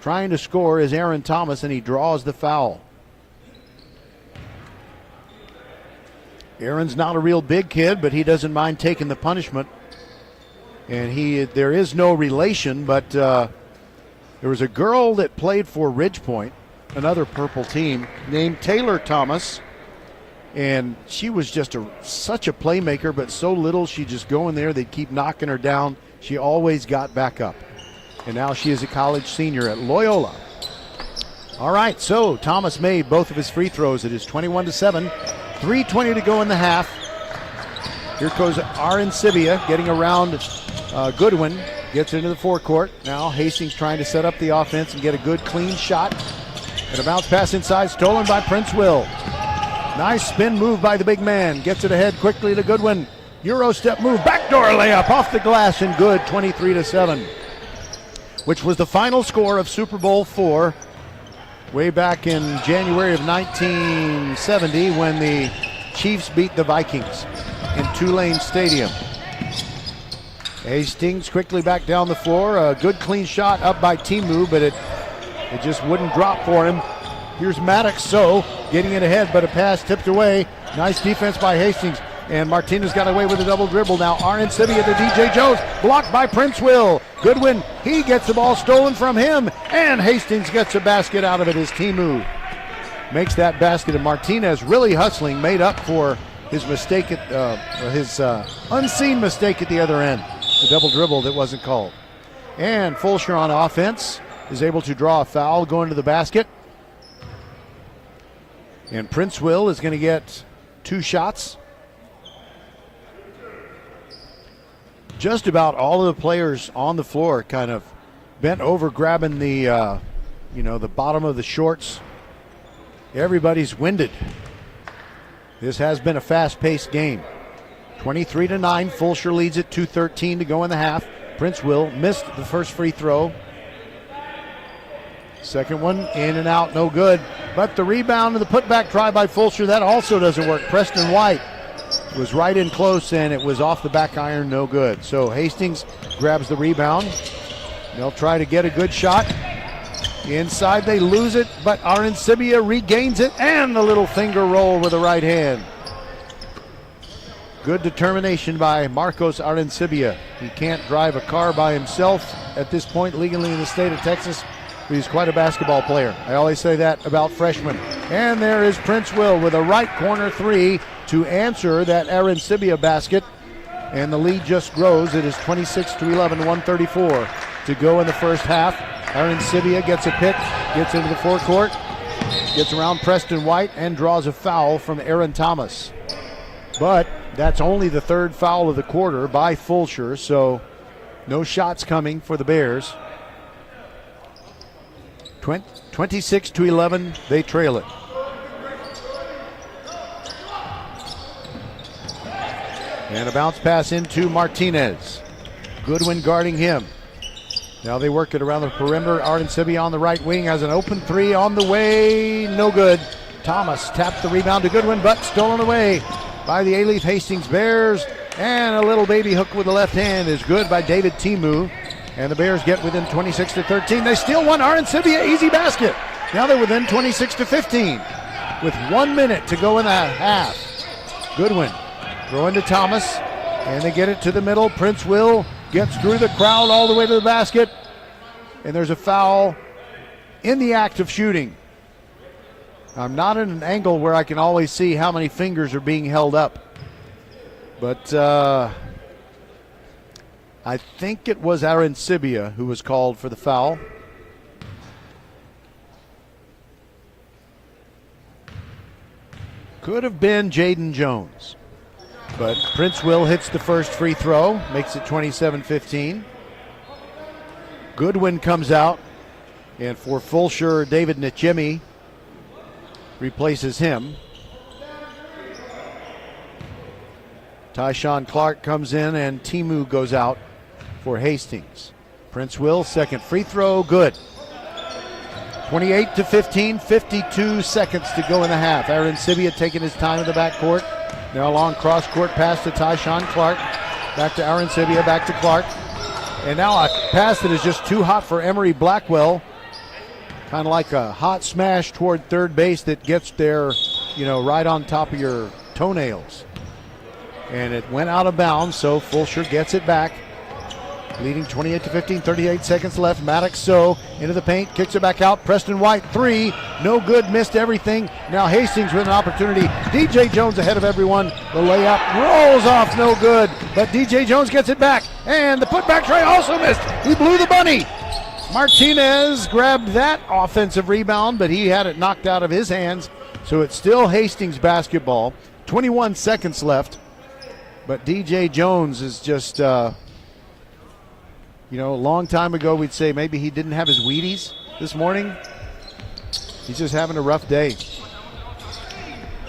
trying to score is Aaron Thomas, and he draws the foul. Aaron's not a real big kid, but he doesn't mind taking the punishment. And there is no relation, but there was a girl that played for Ridgepoint, another purple team, named Taylor Thomas. And she was just such a playmaker, but so little. She'd just go in there, they'd keep knocking her down. She always got back up. And now she is a college senior at Loyola. All right, so Thomas made both of his free throws. It is 21-7, 3:20 to go in the half. Here goes Aaron Sibia getting around Goodwin, gets into the forecourt. Now Hastings trying to set up the offense and get a good clean shot. And a bounce pass inside, stolen by Prince Will. Nice spin move by the big man. Gets it ahead quickly to Goodwin. Euro step move, backdoor layup off the glass and good, 23-7. Which was the final score of Super Bowl IV way back in January of 1970 when the Chiefs beat the Vikings in Tulane Stadium. Hastings quickly back down the floor. A good clean shot up by Timu, but it just wouldn't drop for him. Here's Maddox, getting it ahead, but a pass tipped away. Nice defense by Hastings, and Martinez got away with a double dribble. Now Aaron Sibia to DJ Jones, blocked by Prince Will. Goodwin, he gets the ball stolen from him, and Hastings gets a basket out of it as Timu makes that basket, and Martinez really hustling, made up for his mistake his unseen mistake at the other end. The double dribble that wasn't called. And Fulshear on offense is able to draw a foul going to the basket. And Prince Will is going to get 2 shots. Just about all of the players on the floor kind of bent over, grabbing the the bottom of the shorts. Everybody's winded. This has been a fast-paced game. 23-9, Fulshear leads it, 2:13 to go in the half. Prince Will missed the first free throw. Second one in and out, no good. But the rebound and the putback try by Fulshear, that also doesn't work. Preston White was right in close, and it was off the back iron, no good. So Hastings grabs the rebound. They'll try to get a good shot. Inside they lose it, but Arancibia regains it, and the little finger roll with the right hand. Good determination by Marcos Arancibia. He can't drive a car by himself at this point legally in the state of Texas, but he's quite a basketball player. I always say that about freshmen. And there is Prince Will with a right corner three to answer that Arancibia basket, and the lead just grows. It is 26-11, 134 to go in the first half. Arancibia gets a pick, gets into the forecourt, gets around Preston White, and draws a foul from Aaron Thomas. But that's only the third foul of the quarter by Fulshear, so no shots coming for the Bears. 26-11, they trail it. And a bounce pass into Martinez. Goodwin guarding him. Now they work it around the perimeter. Arancibia on the right wing has an open three on the way. No good. Thomas tapped the rebound to Goodwin, but stolen away by the A-Leaf Hastings Bears. And a little baby hook with the left hand is good by David Timu. And the Bears get within 26-13. They steal one. Arancibia, easy basket. Now they're within 26-15 with 1 minute to go in the half. Goodwin throwing to Thomas, and they get it to the middle. Prince Will gets through the crowd all the way to the basket, and there's a foul in the act of shooting. I'm not in an angle where I can always see how many fingers are being held up, but I think it was Arancibia who was called for the foul. Could have been Jaden Jones. But Prince Will hits the first free throw, makes it 27-15. Goodwin comes out, and for Fulshear, David Nichemi replaces him. Tyshawn Clark comes in, and Timu goes out for Hastings. Prince Will, second free throw, good. 28-15, 52 seconds to go in the half. Arancibia taking his time in the backcourt. Now a long cross-court pass to Tyshawn Clark. Back to Arancibia, back to Clark. And now a pass that is just too hot for Emery Blackwell. Kind of like a hot smash toward third base that gets there, right on top of your toenails. And it went out of bounds, so Fulshear gets it back. Leading 28-15, 38 seconds left. Maddox into the paint, kicks it back out. Preston White, three, no good, missed everything. Now Hastings with an opportunity. DJ Jones ahead of everyone. The layup rolls off, no good. But DJ Jones gets it back, and the putback tray also missed. He blew the bunny. Martinez grabbed that offensive rebound, but he had it knocked out of his hands. So it's still Hastings basketball. 21 seconds left. But DJ Jones is just... a long time ago we'd say maybe he didn't have his Wheaties this morning. He's just having a rough day.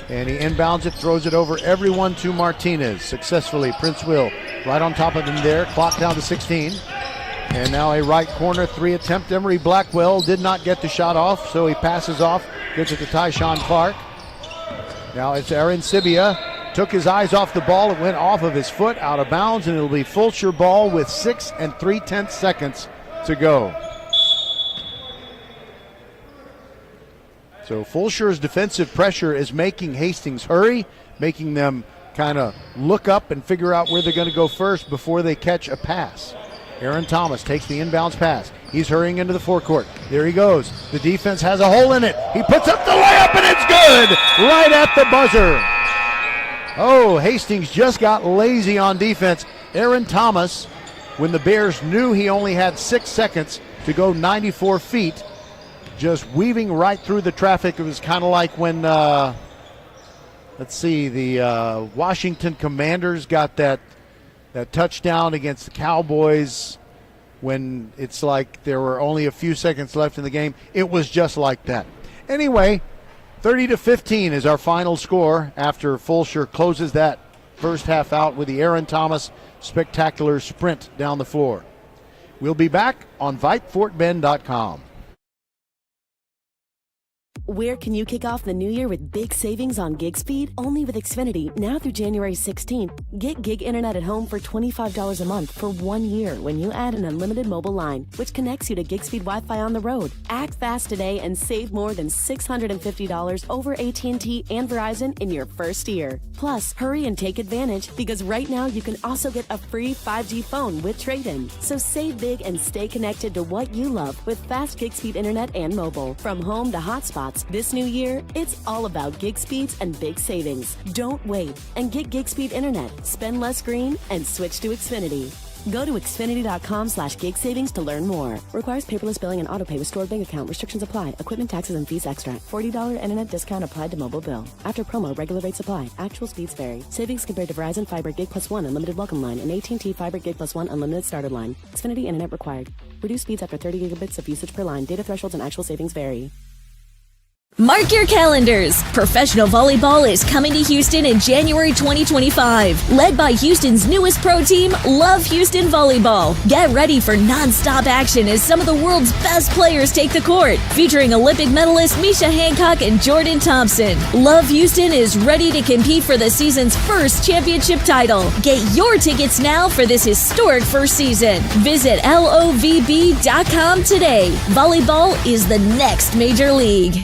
And he inbounds it, throws it over everyone to Martinez successfully. Prince Will right on top of him there. Clock down to 16. And now a right corner three attempt. Emery Blackwell did not get the shot off, so he passes off, gets it to Tyshawn Clark. Now it's Arancibia. Took his eyes off the ball. It went off of his foot, out of bounds, and it'll be Fulshear ball with 6 3/10 seconds to go. So Fulshear's defensive pressure is making Hastings hurry, making them kind of look up and figure out where they're going to go first before they catch a pass. Aaron Thomas takes the inbounds pass. He's hurrying into the forecourt. There he goes. The defense has a hole in it. He puts up the layup, and it's good! Right at the buzzer. Oh, Hastings just got lazy on defense. Aaron Thomas, when the Bears knew he only had 6 seconds to go 94 feet, just weaving right through the traffic. It was kind of like when, the Washington Commanders got that touchdown against the Cowboys when it's like there were only a few seconds left in the game. It was just like that. Anyway, 30-15 is our final score after Fulshear closes that first half out with the Aaron Thomas spectacular sprint down the floor. We'll be back on VypeFortBend.com. Where can you kick off the new year with big savings on gig speed? Only with Xfinity, now through January 16th. Get gig internet at home for $25 a month for 1 year when you add an unlimited mobile line, which connects you to gig speed Wi-Fi on the road. Act fast today and save more than $650 over AT&T and Verizon in your first year. Plus, hurry and take advantage because right now you can also get a free 5G phone with trade-in. So save big and stay connected to what you love with fast gig speed internet and mobile. From home to hotspots, this new year, it's all about gig speeds and big savings. Don't wait and get gig speed internet. Spend less green and switch to Xfinity. Go to Xfinity.com/gig savings to learn more. Requires paperless billing and autopay with stored bank account. Restrictions apply. Equipment, taxes, and fees extra. $40 internet discount applied to mobile bill. After promo, regular rates apply. Actual speeds vary. Savings compared to Verizon Fiber Gig Plus 1 Unlimited Welcome Line and AT&T Fiber Gig Plus 1 Unlimited Starter Line. Xfinity internet required. Reduced speeds after 30 gigabits of usage per line. Data thresholds and actual savings vary. Mark your calendars. Professional volleyball is coming to Houston in January 2025. Led by Houston's newest pro team, Love Houston Volleyball. Get ready for non-stop action as some of the world's best players take the court. Featuring Olympic medalist Misha Hancock and Jordan Thompson. Love Houston is ready to compete for the season's first championship title. Get your tickets now for this historic first season. Visit lovb.com today. Volleyball is the next major league.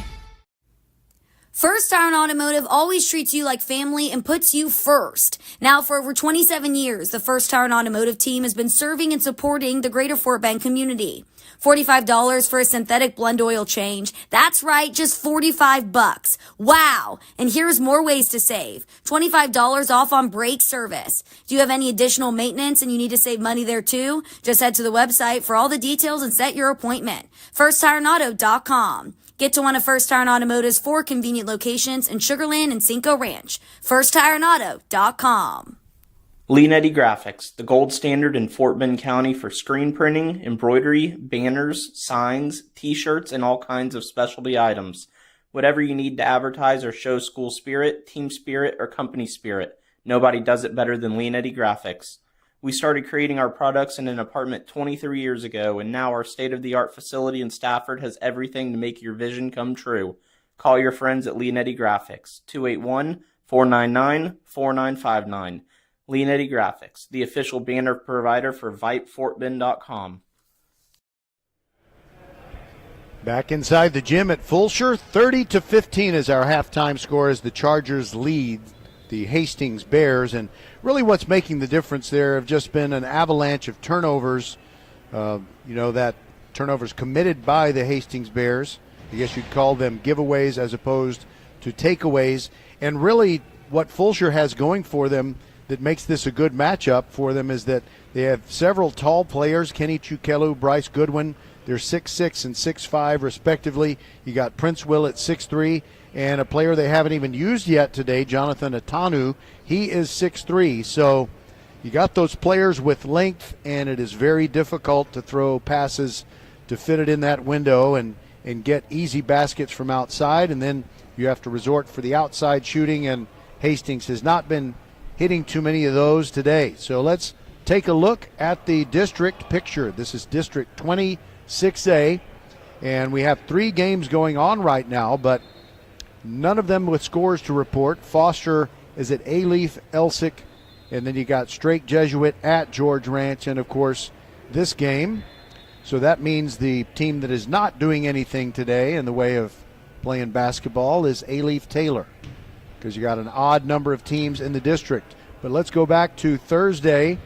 First Iron Automotive always treats you like family and puts you first. Now, for over 27 years, the First Iron Automotive team has been serving and supporting the greater Fort Bend community. $45 for a synthetic blend oil change. That's right, just $45. Wow. And here's more ways to save. $25 off on brake service. Do you have any additional maintenance and you need to save money there too? Just head to the website for all the details and set your appointment. FirstIronAuto.com. Get to one of First Iron Automotive's 4 convenient locations in Sugar Land and Cinco Ranch. FirstIronAuto.com. Leanetti Graphics, the gold standard in Fort Bend County for screen printing, embroidery, banners, signs, t-shirts, and all kinds of specialty items. Whatever you need to advertise or show school spirit, team spirit, or company spirit, nobody does it better than Leanetti Graphics. We started creating our products in an apartment 23 years ago, and now our state-of-the-art facility in Stafford has everything to make your vision come true. Call your friends at Leanetti Graphics, 281-499-4959. Leanetti Graphics, the official banner provider for VypeFortBend.com. Back inside the gym at Fulshear, 30-15 is our halftime score as the Chargers lead the Hastings Bears, and really what's making the difference there have just been an avalanche of turnovers. That turnovers committed by the Hastings Bears. I guess you'd call them giveaways as opposed to takeaways. And really what Fulshear has going for them that makes this a good matchup for them is that they have several tall players, Kenny Chukelu, Bryce Goodwin. They're 6'6" and 6'5", respectively. You got Prince Will at 6'3", and a player they haven't even used yet today, Jonathan Atanu. He is 6'3". So you got those players with length, and it is very difficult to throw passes to fit it in that window and get easy baskets from outside. And then you have to resort for the outside shooting, and Hastings has not been hitting too many of those today. So let's take a look at the district picture. This is District 26A, and we have 3 games going on right now, but none of them with scores to report. Foster is at A-Leaf, Elsick, and then you got Strake Jesuit at George Ranch, and of course this game. So that means the team that is not doing anything today in the way of playing basketball is A-Leaf Taylor, because you got an odd number of teams in the district. But let's go back to Thursday.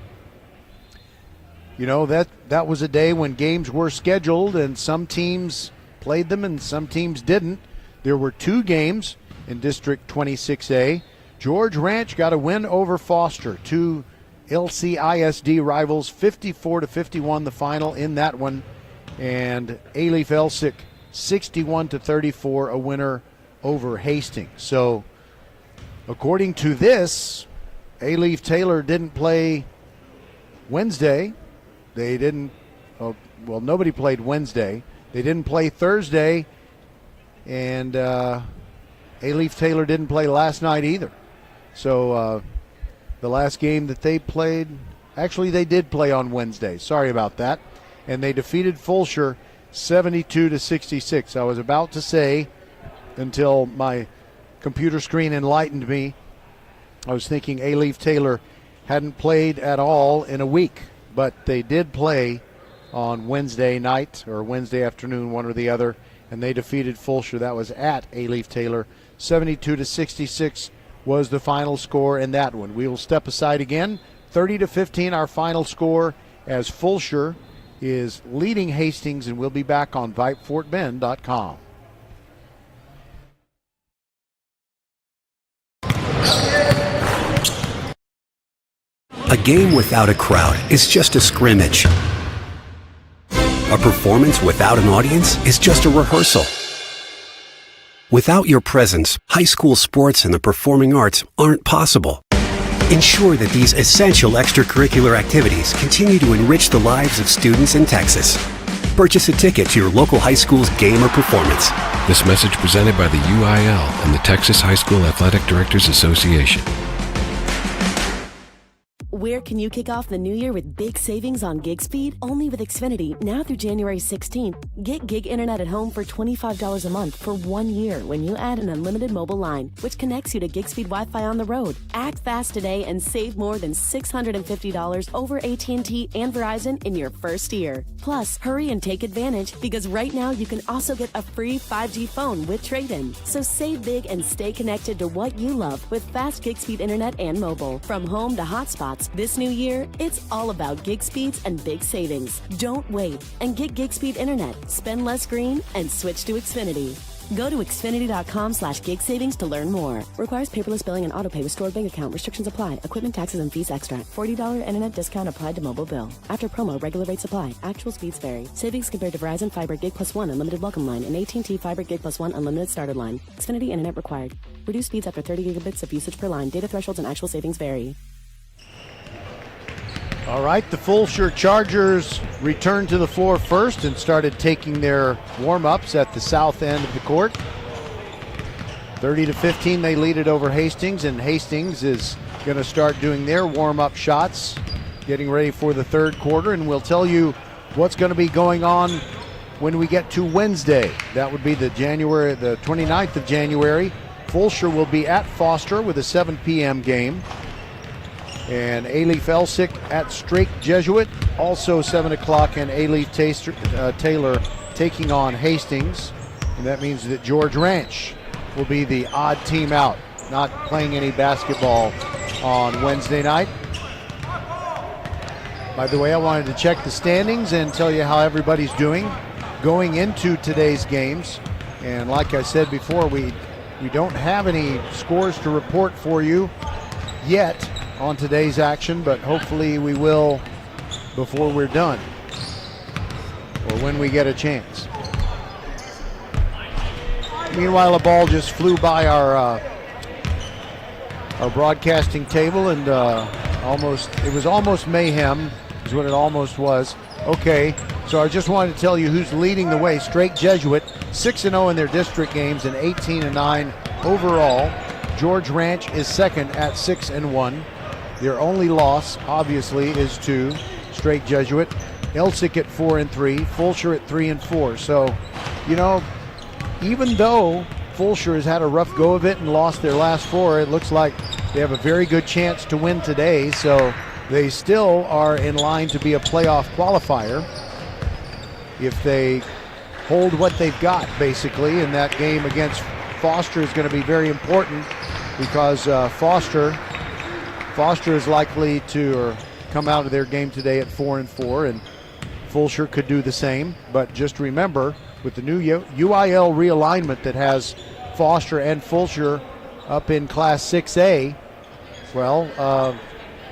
That was a day when games were scheduled and some teams played them and some teams didn't. There were 2 games in District 26A. George Ranch got a win over Foster, 2 LCISD rivals, 54-51 the final in that one. And A-Leaf Elsick, 61-34, a winner over Hastings. So according to this, A-Leaf Taylor didn't play Wednesday. They didn't, nobody played Wednesday. They didn't play Thursday, and A-Leaf Taylor didn't play last night either. So the last game that they played, actually they did play on Wednesday. Sorry about that. And they defeated Fulshear 72-66. I was about to say until my computer screen enlightened me. I was thinking A-Leaf Taylor hadn't played at all in a week, but they did play on Wednesday night or Wednesday afternoon, one or the other, and they defeated Fulshear. That was at A-Leaf Taylor. 72-66 was the final score in that one. We will step aside again. 30-15 our final score as Fulshear is leading Hastings, and we'll be back on VypeFortBend.com. A game without a crowd is just a scrimmage. A performance without an audience is just a rehearsal. Without your presence, high school sports and the performing arts aren't possible. Ensure that these essential extracurricular activities continue to enrich the lives of students in Texas. Purchase a ticket to your local high school's game or performance. This message presented by the UIL and the Texas High School Athletic Directors Association. Where can you kick off the new year with big savings on gig speed? Only with Xfinity, now through January 16th. Get gig internet at home for $25 a month for 1 year when you add an unlimited mobile line, which connects you to gig speed Wi-Fi on the road. Act fast today and save more than $650 over AT&T and Verizon in your first year. Plus, hurry and take advantage because right now you can also get a free 5G phone with trade-in. So save big and stay connected to what you love with fast gig speed internet and mobile. From home to hotspots, this new year, it's all about gig speeds and big savings. Don't wait and get gig speed internet. Spend less green and switch to Xfinity. Go to Xfinity.com/gig savings to learn more. Requires paperless billing and autopay with stored bank account. Restrictions apply. Equipment, taxes, and fees extra. $40 internet discount applied to mobile bill. After promo, regular rates apply. Actual speeds vary. Savings compared to Verizon Fiber Gig Plus 1 Unlimited Welcome Line and AT&T Fiber Gig Plus 1 Unlimited Starter Line. Xfinity internet required. Reduced speeds after 30 gigabits of usage per line. Data thresholds and actual savings vary. All right, the Fulshear Chargers returned to the floor first and started taking their warm-ups at the south end of the court. 30-15, they lead it over Hastings, and Hastings is going to start doing their warm-up shots, getting ready for the third quarter, and we'll tell you what's going to be going on when we get to Wednesday. That would be the 29th of January. Fulshear will be at Foster with a 7 p.m. game. And A-Leaf Elsick at Strake Jesuit, also 7 o'clock, and A-Leaf Taylor taking on Hastings. And that means that George Ranch will be the odd team out, not playing any basketball on Wednesday night. By the way, I wanted to check the standings and tell you how everybody's doing going into today's games. And like I said before, we don't have any scores to report for you yet on today's action, but hopefully we will before we're done or when we get a chance. Meanwhile, a ball just flew by our broadcasting table, and it was almost mayhem is what it almost was. Okay, so I just wanted to tell you who's leading the way. Strake Jesuit 6-0 in their district games and 18-9 overall. George Ranch is second at 6-1. Their only loss, obviously, is to Strake Jesuit. Elsick at 4-3, Fulshear at 3-4. So, even though Fulshear has had a rough go of it and lost their last 4, it looks like they have a very good chance to win today. So they still are in line to be a playoff qualifier if they hold what they've got, basically. And that game against Foster is going to be very important because Foster is likely to come out of their game today at 4-4, and Fulshear could do the same. But just remember, with the new UIL realignment that has Foster and Fulshear up in Class 6A,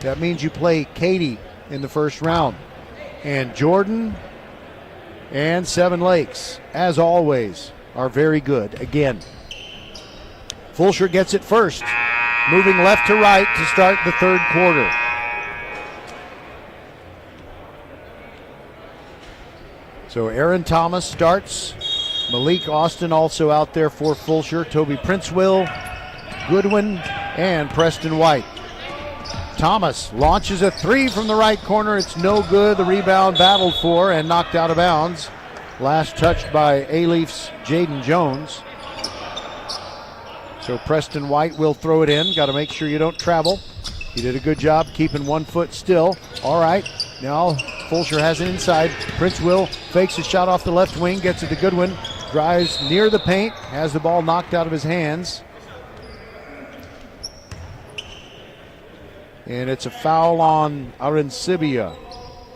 that means you play Katy in the first round. And Jordan and Seven Lakes, as always, are very good. Again, Fulshear gets it first, moving left to right to start the third quarter. So Aaron Thomas starts. Malik Austin also out there for Fulshear. Toby Princewill, Goodwin, and Preston White. Thomas launches a 3 from the right corner. It's no good. The rebound battled for and knocked out of bounds. Last touched by A-Leaf's Jaden Jones. So Preston White will throw it in. Got to make sure you don't travel. He did a good job keeping 1 foot still. All right, now Fulshear has it inside. Prince Will fakes a shot off the left wing, gets it to Goodwin, drives near the paint, has the ball knocked out of his hands. And it's a foul on Arancibia,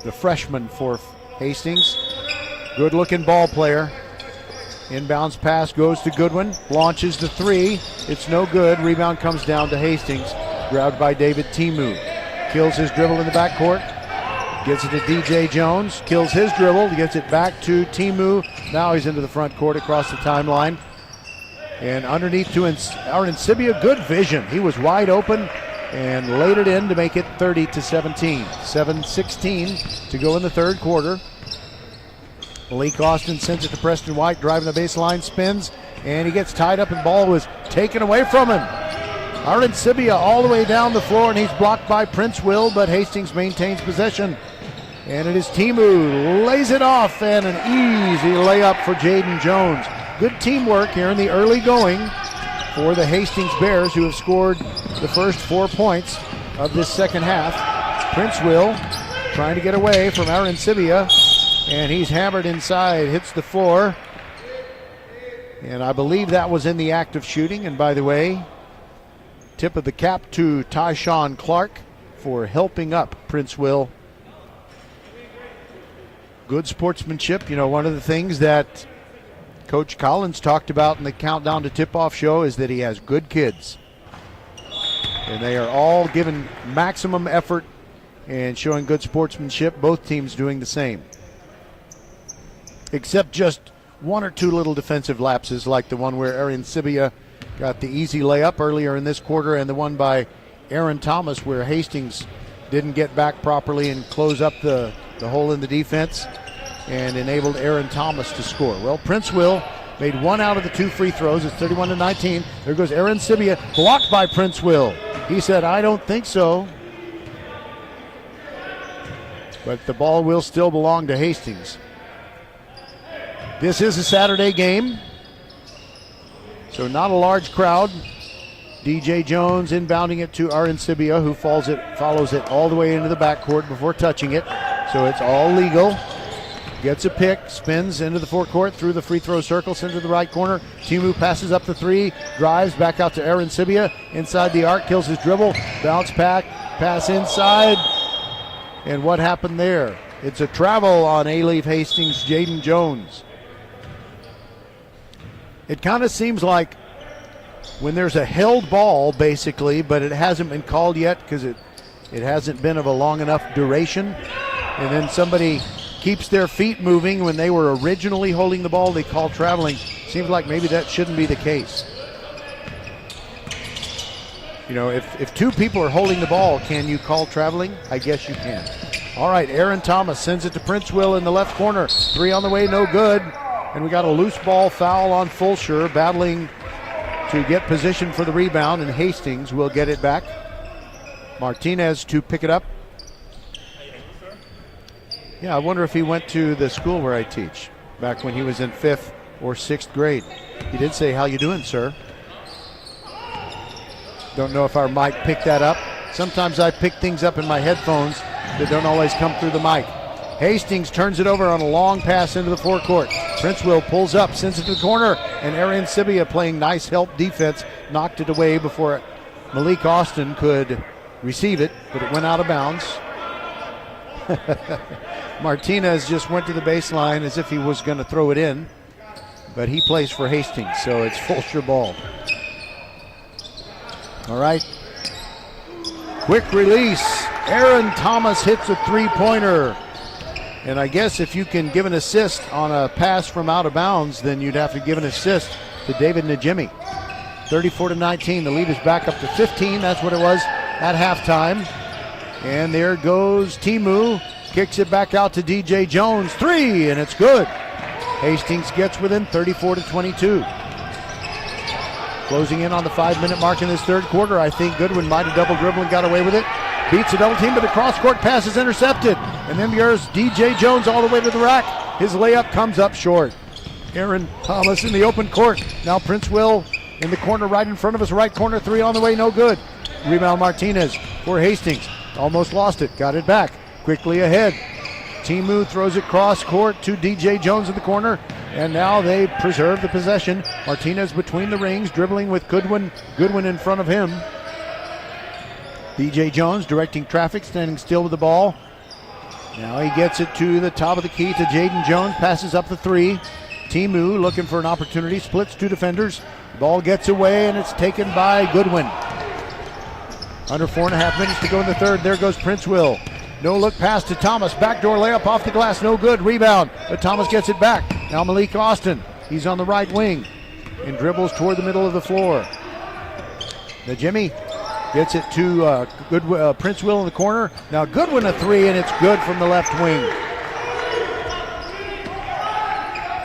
the freshman for Hastings. Good looking ball player. Inbounds pass goes to Goodwin, launches the three. It's no good. Rebound comes down to Hastings. Grabbed by David Timu. Kills his dribble in the backcourt. Gets it to DJ Jones. Kills his dribble. Gets it back to Timu. Now he's into the front court across the timeline. And underneath to Arancibia, good vision. He was wide open and laid it in to make it 30-17. 7:16 to go in the third quarter. Malik Austin sends it to Preston White, driving the baseline, spins, and he gets tied up and ball was taken away from him. Arancibia all the way down the floor, and he's blocked by Prince Will, but Hastings maintains possession. And it is Timu, lays it off, and an easy layup for Jaden Jones. Good teamwork here in the early going for the Hastings Bears, who have scored the first 4 points of this second half. Prince Will trying to get away from Arancibia, and he's hammered inside, hits the floor. And I believe that was in the act of shooting. And by the way, tip of the cap to Tyshawn Clark for helping up Prince Will. Good sportsmanship. You know, one of the things that Coach Collins talked about in the Countdown to Tip-Off show is that he has good kids. And they are all given maximum effort and showing good sportsmanship. Both teams doing the same. Except just 1 or 2 little defensive lapses, like the one where Arancibia got the easy layup earlier in this quarter, and the one by Aaron Thomas where Hastings didn't get back properly and close up the hole in the defense and enabled Aaron Thomas to score. Well, Prince Will made 1 out of the 2 free throws. It's 31-19. There goes Arancibia, blocked by Prince Will. He said, I don't think so. But the ball will still belong to Hastings. This is a Saturday game, so not a large crowd. DJ Jones inbounding it to Arancibia, who follows it all the way into the backcourt before touching it. So it's all legal. Gets a pick, spins into the forecourt through the free throw circle, sends to the right corner. Timu passes up the 3, drives back out to Arancibia. Inside the arc, kills his dribble, bounce pass inside. And what happened there? It's a travel on A-Leaf Hastings' Jaden Jones. It kind of seems like when there's a held ball, basically, but it hasn't been called yet because it hasn't been of a long enough duration, and then somebody keeps their feet moving when they were originally holding the ball, they call traveling. Seems like maybe that shouldn't be the case. You know, if 2 people are holding the ball, can you call traveling? I guess you can. All right, Aaron Thomas sends it to Prince Will in the left corner. 3 on the way, no good. And we got a loose ball foul on Fulshear, battling to get position for the rebound, and Hastings will get it back. Martinez to pick it up. Yeah, I wonder if he went to the school where I teach back when he was in 5th or 6th grade. He did say, how you doing, sir? Don't know if our mic picked that up. Sometimes I pick things up in my headphones that don't always come through the mic. Hastings turns it over on a long pass into the forecourt. Prince Will pulls up, sends it to the corner, and Arancibia, playing nice help defense, knocked it away before Malik Austin could receive it, but it went out of bounds. Martinez just went to the baseline as if he was going to throw it in, but he plays for Hastings, so it's Fulshear ball. All right. Quick release. Aaron Thomas hits a 3-pointer. And I guess if you can give an assist on a pass from out of bounds, then you'd have to give an assist to David Najimy. 34-19. The lead is back up to 15. That's what it was at halftime. And there goes Timu. Kicks it back out to DJ Jones. 3, and it's good. Hastings gets within 34-22. Closing in on the 5-minute mark in this third quarter. I think Goodwin might have double dribbled and got away with it. Beats a double team, but the cross-court pass is intercepted. And then there's DJ Jones all the way to the rack. His layup comes up short. Aaron Thomas in the open court. Now Prince Will in the corner right in front of us. Right corner three on the way, no good. Rebound Martinez for Hastings. Almost lost it. Got it back. Quickly ahead. Timu throws it cross court to DJ Jones in the corner. And now they preserve the possession. Martinez between the rings, dribbling with Goodwin. Goodwin in front of him. DJ Jones directing traffic, standing still with the ball. Now he gets it to the top of the key to Jaden Jones. Passes up the three. Timu looking for an opportunity. Splits two defenders. Ball gets away and it's taken by Goodwin. Under 4.5 minutes to go in the third. There goes Prince Will. No look pass to Thomas. Backdoor layup off the glass. No good. Rebound. But Thomas gets it back. Now Malik Austin. He's on the right wing and dribbles toward the middle of the floor. The Jimmy gets it to Prince Will in the corner. Now Goodwin a three, and it's good from the left wing.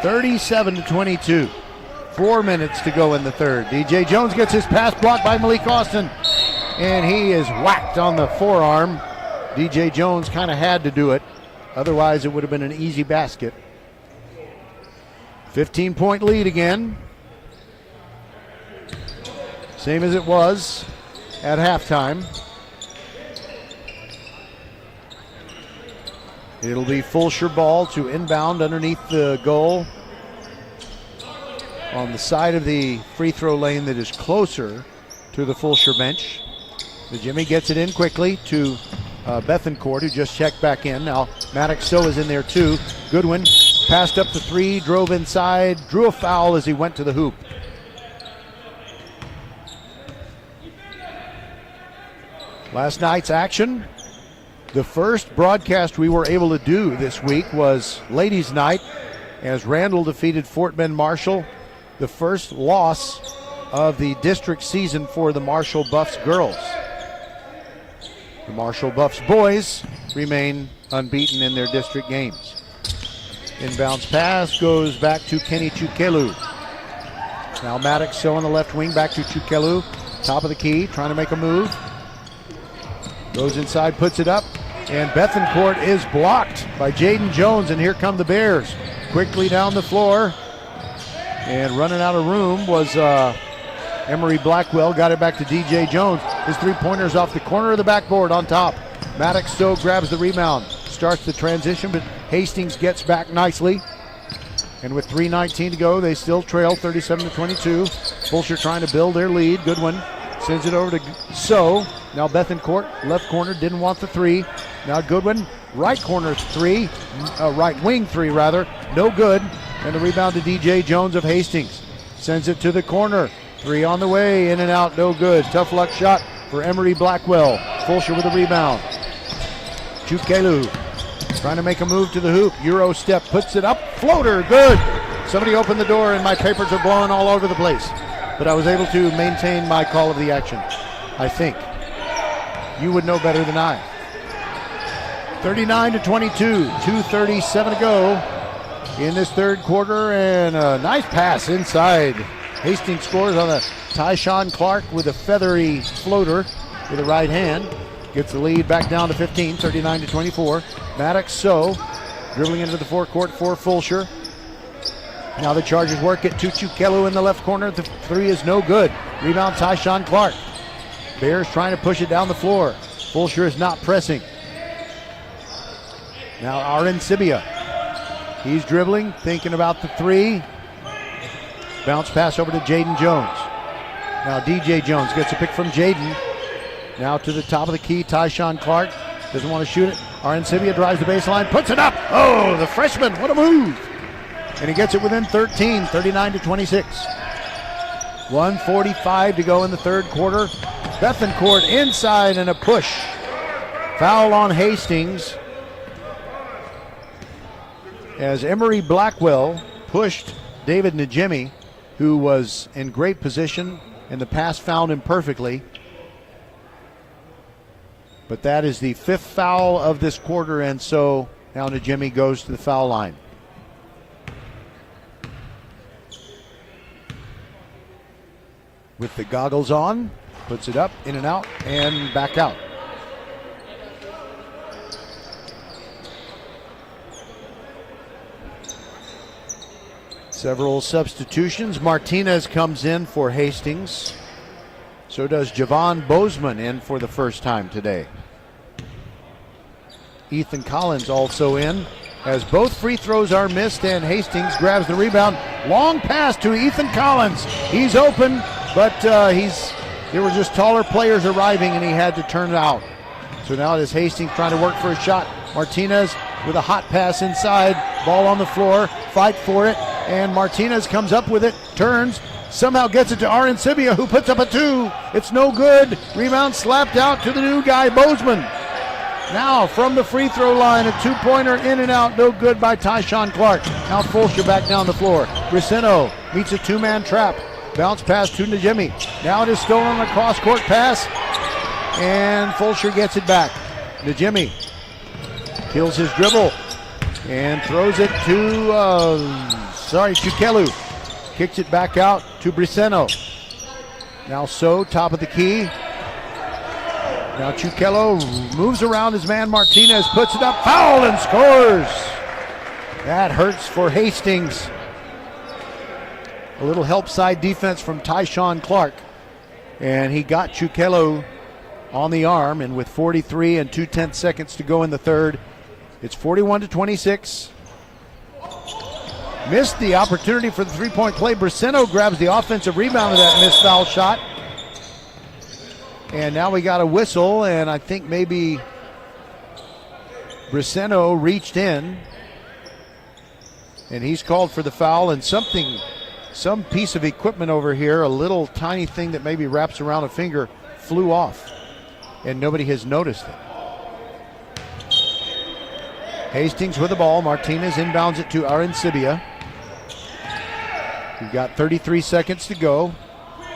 37-22. 4 minutes to go in the third. DJ Jones gets his pass blocked by Malik Austin, and he is whacked on the forearm. DJ Jones kind of had to do it. Otherwise, it would have been an easy basket. 15-point lead again. Same as it was at halftime. It'll be Fulshear ball to inbound underneath the goal on the side of the free throw lane that is closer to the Fulshear bench. The Jimmy gets it in quickly to Bethencourt, who just checked back in. Now Maddox Stowe is in there too. Goodwin passed up the three, drove inside, drew a foul as he went to the hoop. Last night's action, the first broadcast we were able to do this week was ladies' night as Randall defeated Fort Bend Marshall, the first loss of the district season for the Marshall Buffs girls. The Marshall Buffs boys remain unbeaten in their district games. Inbounds pass goes back to Kenny Chukelu. Now Maddox Stowe on the left wing, back to Chukelu. Top of the key, trying to make a move. Goes inside, puts it up, and Bethencourt is blocked by Jaden Jones, and here come the Bears. Quickly down the floor, and running out of room was Emery Blackwell. Got it back to DJ Jones. His three-pointer's off the corner of the backboard on top. Maddox Stowe grabs the rebound, starts the transition, but Hastings gets back nicely. And with 3:19 to go, they still trail 37-22. Fulshear trying to build their lead. Goodwin sends it over to Stowe. Now Bethencourt, left corner, didn't want the three. Now Goodwin, right corner three, right wing three rather, no good. And the rebound to DJ Jones of Hastings. Sends it to the corner. Three on the way, in and out, no good. Tough luck shot for Emery Blackwell. Fulshear with the rebound. Chukelu trying to make a move to the hoop. Euro step, puts it up, floater, good. Somebody opened the door and my papers are blowing all over the place. But I was able to maintain my call of the action, I think. You would know better than I. 39-22, 2:37 to go in this third quarter, and a nice pass inside. Hastings scores on a Tyshawn Clark with a feathery floater with the right hand. Gets the lead back down to 15, 39-24. Maddox Stowe dribbling into the forecourt for Fulshear. Now the Chargers work it to Chukelu in the left corner. The three is no good. Rebound Tyshawn Clark. Bears trying to push it down the floor. Fulshear is not pressing. Now Aaron Sibia. He's dribbling, thinking about the three. Bounce pass over to Jaden Jones. Now DJ Jones gets a pick from Jaden. Now to the top of the key, Tyshawn Clark. Doesn't want to shoot it. Aaron Sibia drives the baseline, puts it up. Oh, the freshman, what a move. And he gets it within 13, 39-26. 1:45 to go in the third quarter. Bethencourt inside and a push. Foul on Hastings as Emery Blackwell pushed David Najemi, who was in great position, and the pass found him perfectly. But that is the fifth foul of this quarter, and so now Najemi goes to the foul line. With the goggles on, puts it up, in and out, and back out. Several substitutions. Martinez comes in for Hastings. So does Javon Bozeman in for the first time today. Ethan Collins also in, as both free throws are missed, and Hastings grabs the rebound. Long pass to Ethan Collins. He's open, but there were just taller players arriving, and he had to turn it out. So now it is Hastings trying to work for a shot. Martinez with a hot pass inside. Ball on the floor. Fight for it. And Martinez comes up with it. Turns. Somehow gets it to Arancibia, who puts up a 2. It's no good. Rebound slapped out to the new guy, Bozeman. Now from the free throw line, a 2-pointer in and out. No good by Tyshawn Clark. Now Fulshear back down the floor. Briceno meets a 2-man trap. Bounce pass to Najimy. Now it is stolen on a cross-court pass. And Fulshear gets it back. Najimy kills his dribble and throws it to, Chukelu. Kicks it back out to Briceno. Now top of the key. Now Chukelu moves around his man Martinez, puts it up, foul, and scores. That hurts for Hastings. A little help side defense from Tyshawn Clark. And he got Chukelu on the arm, and with 43 and 2/10 seconds to go in the third, it's 41-26. Missed the opportunity for the three-point play. Briceno grabs the offensive rebound of that missed foul shot. And now we got a whistle, and I think maybe Briceno reached in, and he's called for the foul, and some piece of equipment over here, a little tiny thing that maybe wraps around a finger, flew off, and nobody has noticed it. Hastings with the ball. Martinez inbounds it to Arancibia. We've got 33 seconds to go.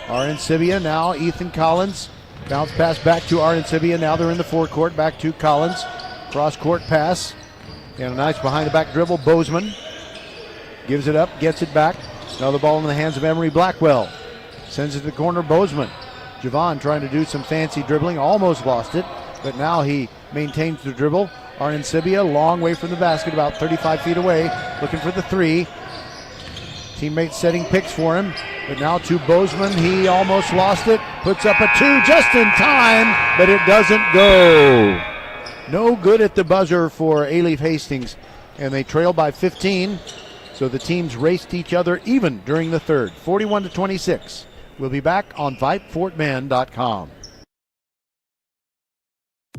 Arancibia now, Ethan Collins. Bounce pass back to Arancibia. Now they're in the forecourt. Back to Collins. Cross-court pass. And a nice behind-the-back dribble. Bozeman gives it up, gets it back. Now the ball in the hands of Emery Blackwell. Sends it to the corner, Bozeman. Javon trying to do some fancy dribbling. Almost lost it, but now he maintains the dribble. Arancibia, long way from the basket, about 35 feet away, looking for the 3. Teammates setting picks for him, but now to Bozeman. He almost lost it. Puts up a 2 just in time, but it doesn't go. No good at the buzzer for Alief Hastings, and they trail by 15. So the teams raced each other even during the third, 41-26. We'll be back on VypeFortBend.com.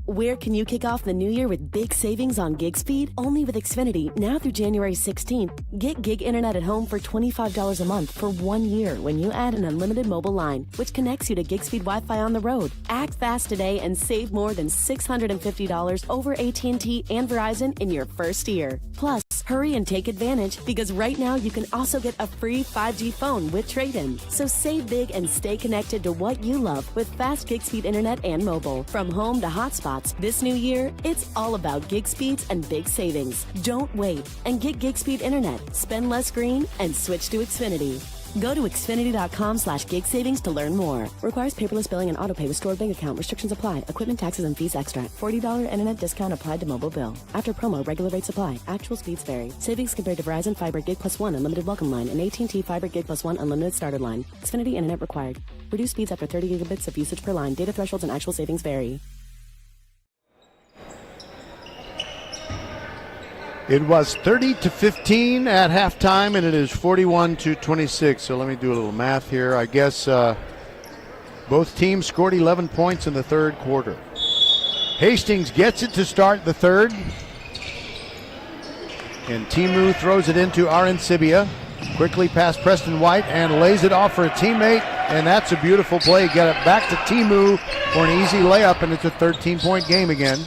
Where can you kick off the new year with big savings on gig speed? Only with Xfinity, now through January 16th. Get gig internet at home for $25 a month for 1 year when you add an unlimited mobile line, which connects you to gig speed Wi-Fi on the road. Act fast today and save more than $650 over AT&T and Verizon in your first year. Plus, hurry and take advantage, because right now you can also get a free 5G phone with trade-in. So save big and stay connected to what you love with fast gig speed internet and mobile. From home to hotspots, this new year, it's all about gig speeds and big savings. Don't wait and get gig speed internet. Spend less green and switch to Xfinity. Go to Xfinity.com/gig savings to learn more. Requires paperless billing and autopay with stored bank account. Restrictions apply. Equipment, taxes, and fees extra. $40 internet discount applied to mobile bill. After promo, regular rates apply. Actual speeds vary. Savings compared to Verizon Fiber Gig Plus 1 Unlimited Welcome Line and AT&T Fiber Gig Plus 1 Unlimited Starter Line. Xfinity internet required. Reduced speeds after 30 gigabits of usage per line. Data thresholds and actual savings vary. It was 30-15 at halftime, and it is 41-26. So let me do a little math here. I guess both teams scored 11 points in the third quarter. Hastings gets it to start the third. And Timu throws it into Arancibia. Quickly past Preston White and lays it off for a teammate. And that's a beautiful play. Get it back to Timu for an easy layup, and it's a 13-point game again.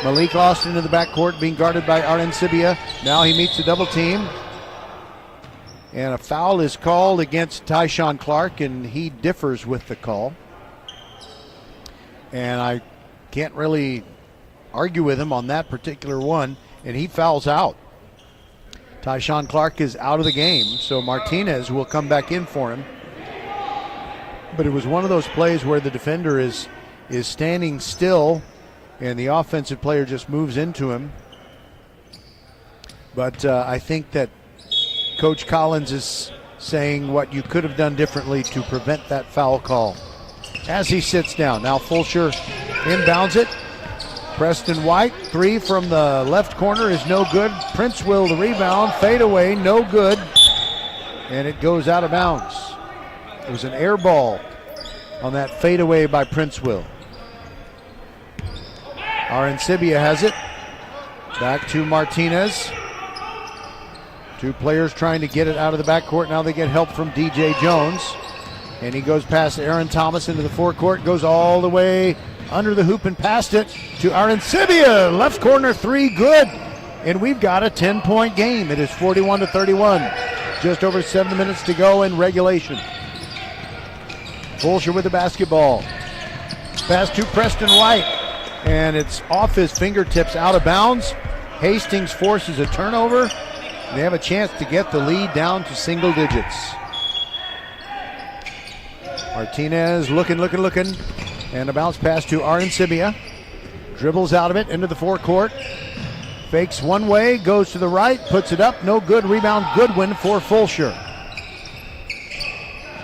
Malik Austin in the backcourt being guarded by Arancibia. Now he meets a double team. And a foul is called against Tyshawn Clark, and he differs with the call. And I can't really argue with him on that particular one, and he fouls out. Tyshawn Clark is out of the game, so Martinez will come back in for him. But it was one of those plays where the defender is standing still, and the offensive player just moves into him. But I think that Coach Collins is saying what you could have done differently to prevent that foul call. As he sits down, now Fulshear inbounds it. Preston White, three from the left corner is no good. Prince Will the rebound, fade away, no good. And it goes out of bounds. It was an air ball on that fadeaway by Prince Will. Arancibia has it. Back to Martinez. Two players trying to get it out of the backcourt. Now they get help from DJ Jones. And he goes past Aaron Thomas into the forecourt. Goes all the way under the hoop and past it to Arancibia. Left corner three, good. And we've got a 10-point game. It is 41-31. Just over 7 minutes to go in regulation. Fulshear with the basketball. Pass to Preston White. And it's off his fingertips, out of bounds. Hastings forces a turnover. They have a chance to get the lead down to single digits. Martinez looking. And a bounce pass to Arancibia. Dribbles out of it into the forecourt. Fakes one way, goes to the right, puts it up, no good. Rebound Goodwin for Fulshear.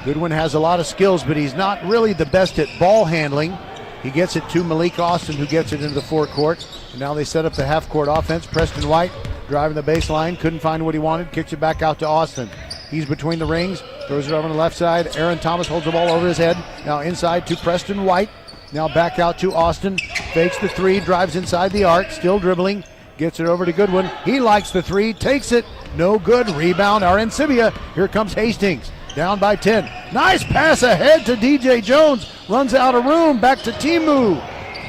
Goodwin has a lot of skills, but he's not really the best at ball handling. He gets it to Malik Austin, who gets it into the forecourt. And now they set up the half-court offense. Preston White driving the baseline, couldn't find what he wanted, kicks it back out to Austin. He's between the rings, throws it over on the left side. Aaron Thomas holds the ball over his head. Now inside to Preston White. Now back out to Austin. Fakes the three, drives inside the arc, still dribbling. Gets it over to Goodwin. He likes the three, takes it. No good. Rebound, Arancibia. Here comes Hastings. Down by 10. Nice pass ahead to DJ Jones. Runs out of room. Back to Timu.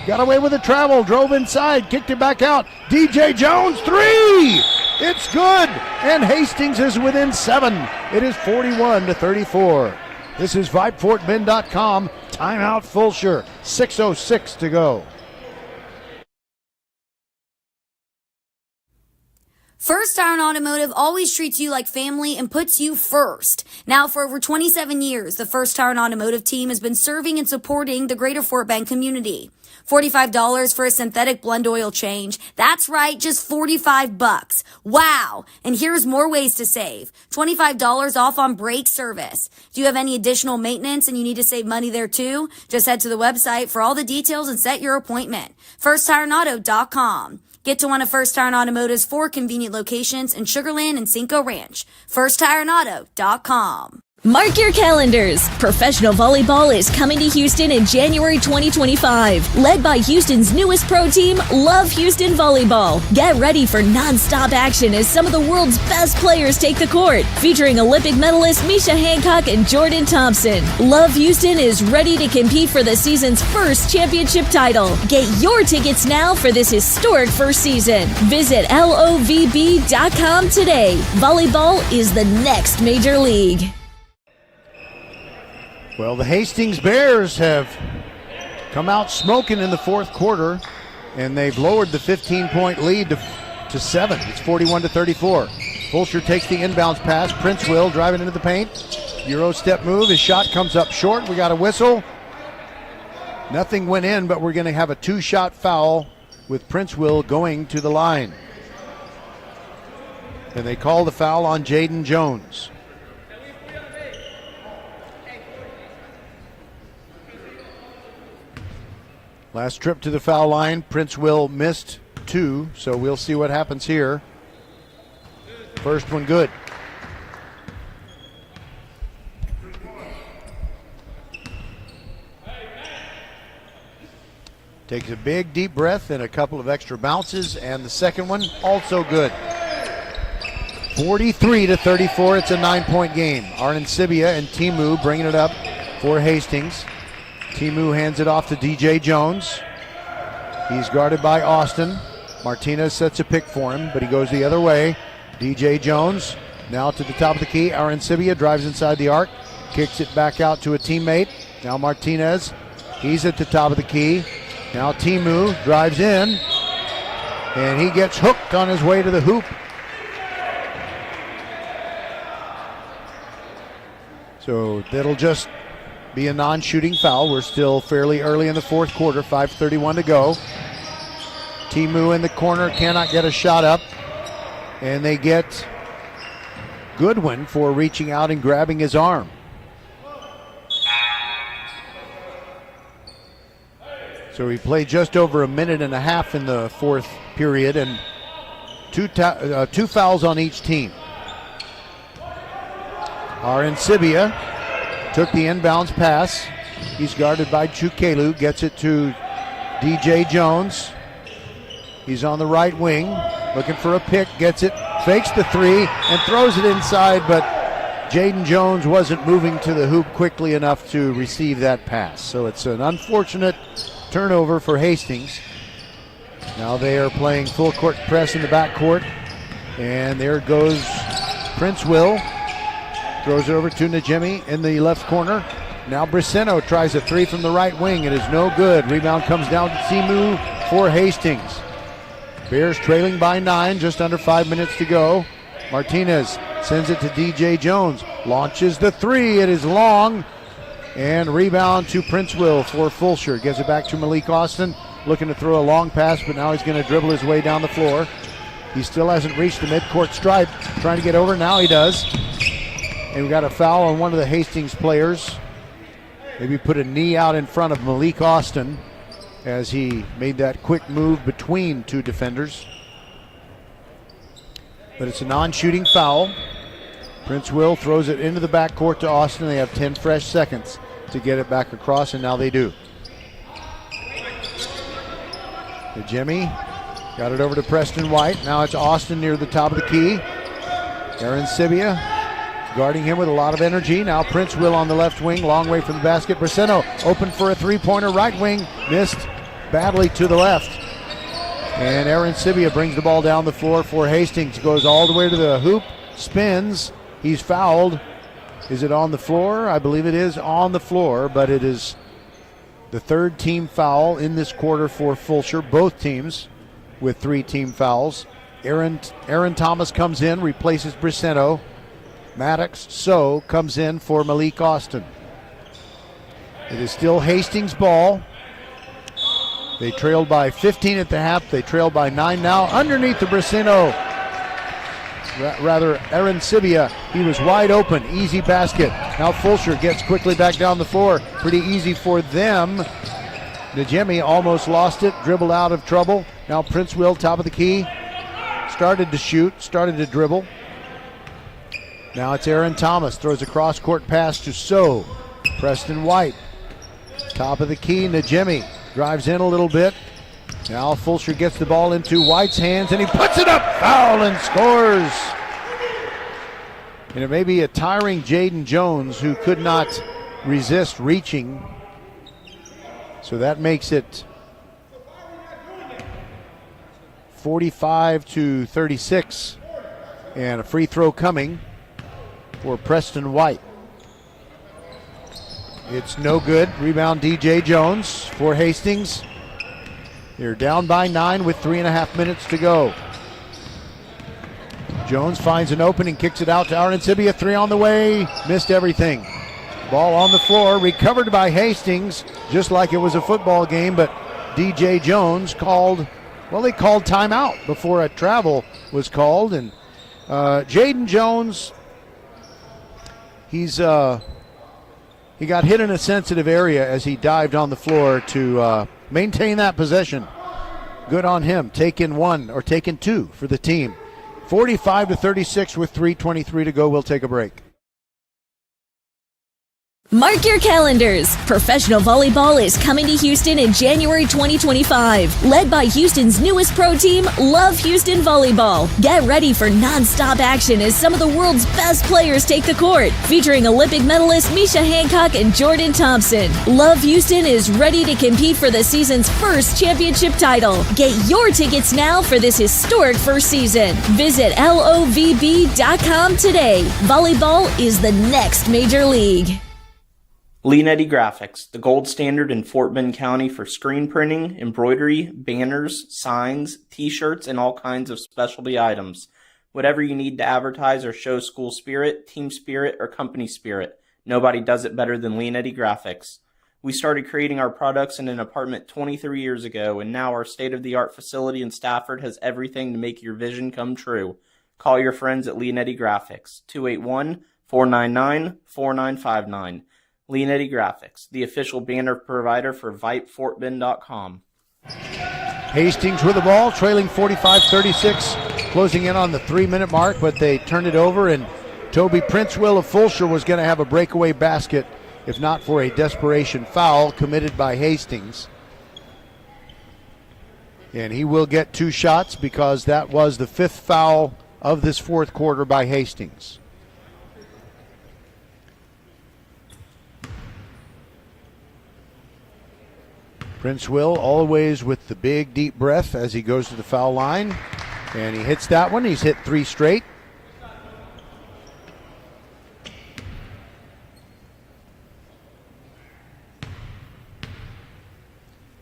Got away with the travel. Drove inside. Kicked it back out. DJ Jones, three. It's good. And Hastings is within 7. It is 41-34. This is VypeFortBend.com. Timeout Fulshear. 6:06 to go. First Iron Automotive always treats you like family and puts you first. Now, for over 27 years, the First Iron Automotive team has been serving and supporting the greater Fort Bend community. $45 for a synthetic blend oil change. That's right, just $45. Wow. And here's more ways to save. $25 off on brake service. Do you have any additional maintenance and you need to save money there too? Just head to the website for all the details and set your appointment. FirstIronAuto.com. Get to one of First Iron Automotive's 4 convenient locations in Sugar Land and Cinco Ranch. FirstIronAuto.com. Mark your calendars. Professional volleyball is coming to Houston in January 2025. Led by Houston's newest pro team, Love Houston Volleyball. Get ready for non-stop action as some of the world's best players take the court. Featuring Olympic medalists Misha Hancock and Jordan Thompson. Love Houston is ready to compete for the season's first championship title. Get your tickets now for this historic first season. Visit LOVB.com today. Volleyball is the next major league. Well, the Hastings Bears have come out smoking in the fourth quarter, and they've lowered the 15-point lead to 7. It's 41-34. Fulshear takes the inbounds pass. Prince Will driving into the paint. Euro step move. His shot comes up short. We got a whistle. Nothing went in, but we're going to have a 2-shot foul with Prince Will going to the line. And they call the foul on Jaden Jones. Last trip to the foul line, Prince Will missed 2, so we'll see what happens here. First one good. Takes a big deep breath and a couple of extra bounces, and the second one also good. 43-34, it's a 9-point game. Arancibia and Timu bringing it up for Hastings. Timu hands it off to DJ Jones. He's guarded by Austin. Martinez sets a pick for him, but he goes the other way. DJ Jones now to the top of the key. Arancibia drives inside the arc, kicks it back out to a teammate. Now Martinez, he's at the top of the key. Now Timu drives in, and he gets hooked on his way to the hoop. So that'll just be a non-shooting foul. We're still fairly early in the fourth quarter, 5:31 to go. Timu in the corner cannot get a shot up, and they get Goodwin for reaching out and grabbing his arm. So we played just over a minute and a half in the fourth period, and two fouls on each team. Arancibia took the inbounds pass. He's guarded by Chukelu, gets it to DJ Jones. He's on the right wing, looking for a pick, gets it, fakes the three, and throws it inside, but Jaden Jones wasn't moving to the hoop quickly enough to receive that pass. So it's an unfortunate turnover for Hastings. Now they are playing full court press in the backcourt, and there goes Prince Will. Throws it over to Najemi in the left corner. Now Briceno tries a three from the right wing. It is no good. Rebound comes down to Simu for Hastings. Bears trailing by 9, just under 5 minutes to go. Martinez sends it to DJ Jones. Launches the three. It is long. And rebound to Prince Will for Fulshear. Gives it back to Malik Austin. Looking to throw a long pass, but now he's going to dribble his way down the floor. He still hasn't reached the midcourt stripe. Trying to get over. Now he does. And we got a foul on one of the Hastings players. Maybe put a knee out in front of Malik Austin as he made that quick move between two defenders. But it's a non-shooting foul. Prince Will throws it into the backcourt to Austin. They have 10 fresh seconds to get it back across, and now they do. Jimmy got it over to Preston White. Now it's Austin near the top of the key. Arancibia guarding him with a lot of energy. Now Prince Will on the left wing, long way from the basket. Briceno open for a three-pointer, right wing, missed badly to the left. And Arancibia brings the ball down the floor for Hastings. Goes all the way to the hoop, spins. He's fouled. Is it on the floor? I believe it is on the floor, but it is the third team foul in this quarter for Fulshear. Both teams with 3 team fouls. Aaron Thomas comes in, replaces Briceno. Maddox comes in for Malik Austin. It is still Hastings ball. They trailed by 15 at the half. They trail by 9 now. Underneath the Briceno, Arancibia, he was wide open. Easy basket. Now Fulshear gets quickly back down the floor. Pretty easy for them. Najemi almost lost it. Dribbled out of trouble. Now Prince Will, top of the key. Started to shoot. Started to dribble. Now it's Aaron Thomas. Throws a cross-court pass to Preston White. Top of the key. Najemi drives in a little bit. Now Fulshear gets the ball into White's hands, and he puts it up. Foul and scores. And it may be a tiring Jaden Jones who could not resist reaching. So that makes it 45-36. And a free throw coming for Preston White. It's no good. Rebound DJ Jones for Hastings. They're down by 9 with 3.5 minutes to go. Jones finds an opening, kicks it out to Arancibia. 3 on the way. Missed everything. Ball on the floor, recovered by Hastings, just like it was a football game, but DJ Jones called timeout before a travel was called. And Jaden Jones, he got hit in a sensitive area as he dived on the floor to maintain that possession. Good on him. Taking 2 for the team. 45-36 with 3:23 to go. We'll take a break. Mark your calendars. Professional volleyball is coming to Houston in January 2025. Led by Houston's newest pro team, Love Houston Volleyball. Get ready for non-stop action as some of the world's best players take the court. Featuring Olympic medalist Misha Hancock and Jordan Thompson. Love Houston is ready to compete for the season's first championship title. Get your tickets now for this historic first season. Visit lovb.com today. Volleyball is the next major league. Leanetti Graphics, the gold standard in Fort Bend County for screen printing, embroidery, banners, signs, t-shirts, and all kinds of specialty items. Whatever you need to advertise or show school spirit, team spirit, or company spirit, nobody does it better than Leanetti Graphics. We started creating our products in an apartment 23 years ago, and now our state-of-the-art facility in Stafford has everything to make your vision come true. Call your friends at Leonetti Graphics, 281-499-4959. Leonetti Graphics, the official banner provider for VypeFortBend.com. Hastings with the ball, trailing 45-36, closing in on the 3-minute mark, but they turned it over, and Toby Princewell of Fulshear was going to have a breakaway basket if not for a desperation foul committed by Hastings. And he will get 2 shots because that was the 5th foul of this 4th quarter by Hastings. Princewell always with the big deep breath as he goes to the foul line. And he hits that one. He's hit 3 straight.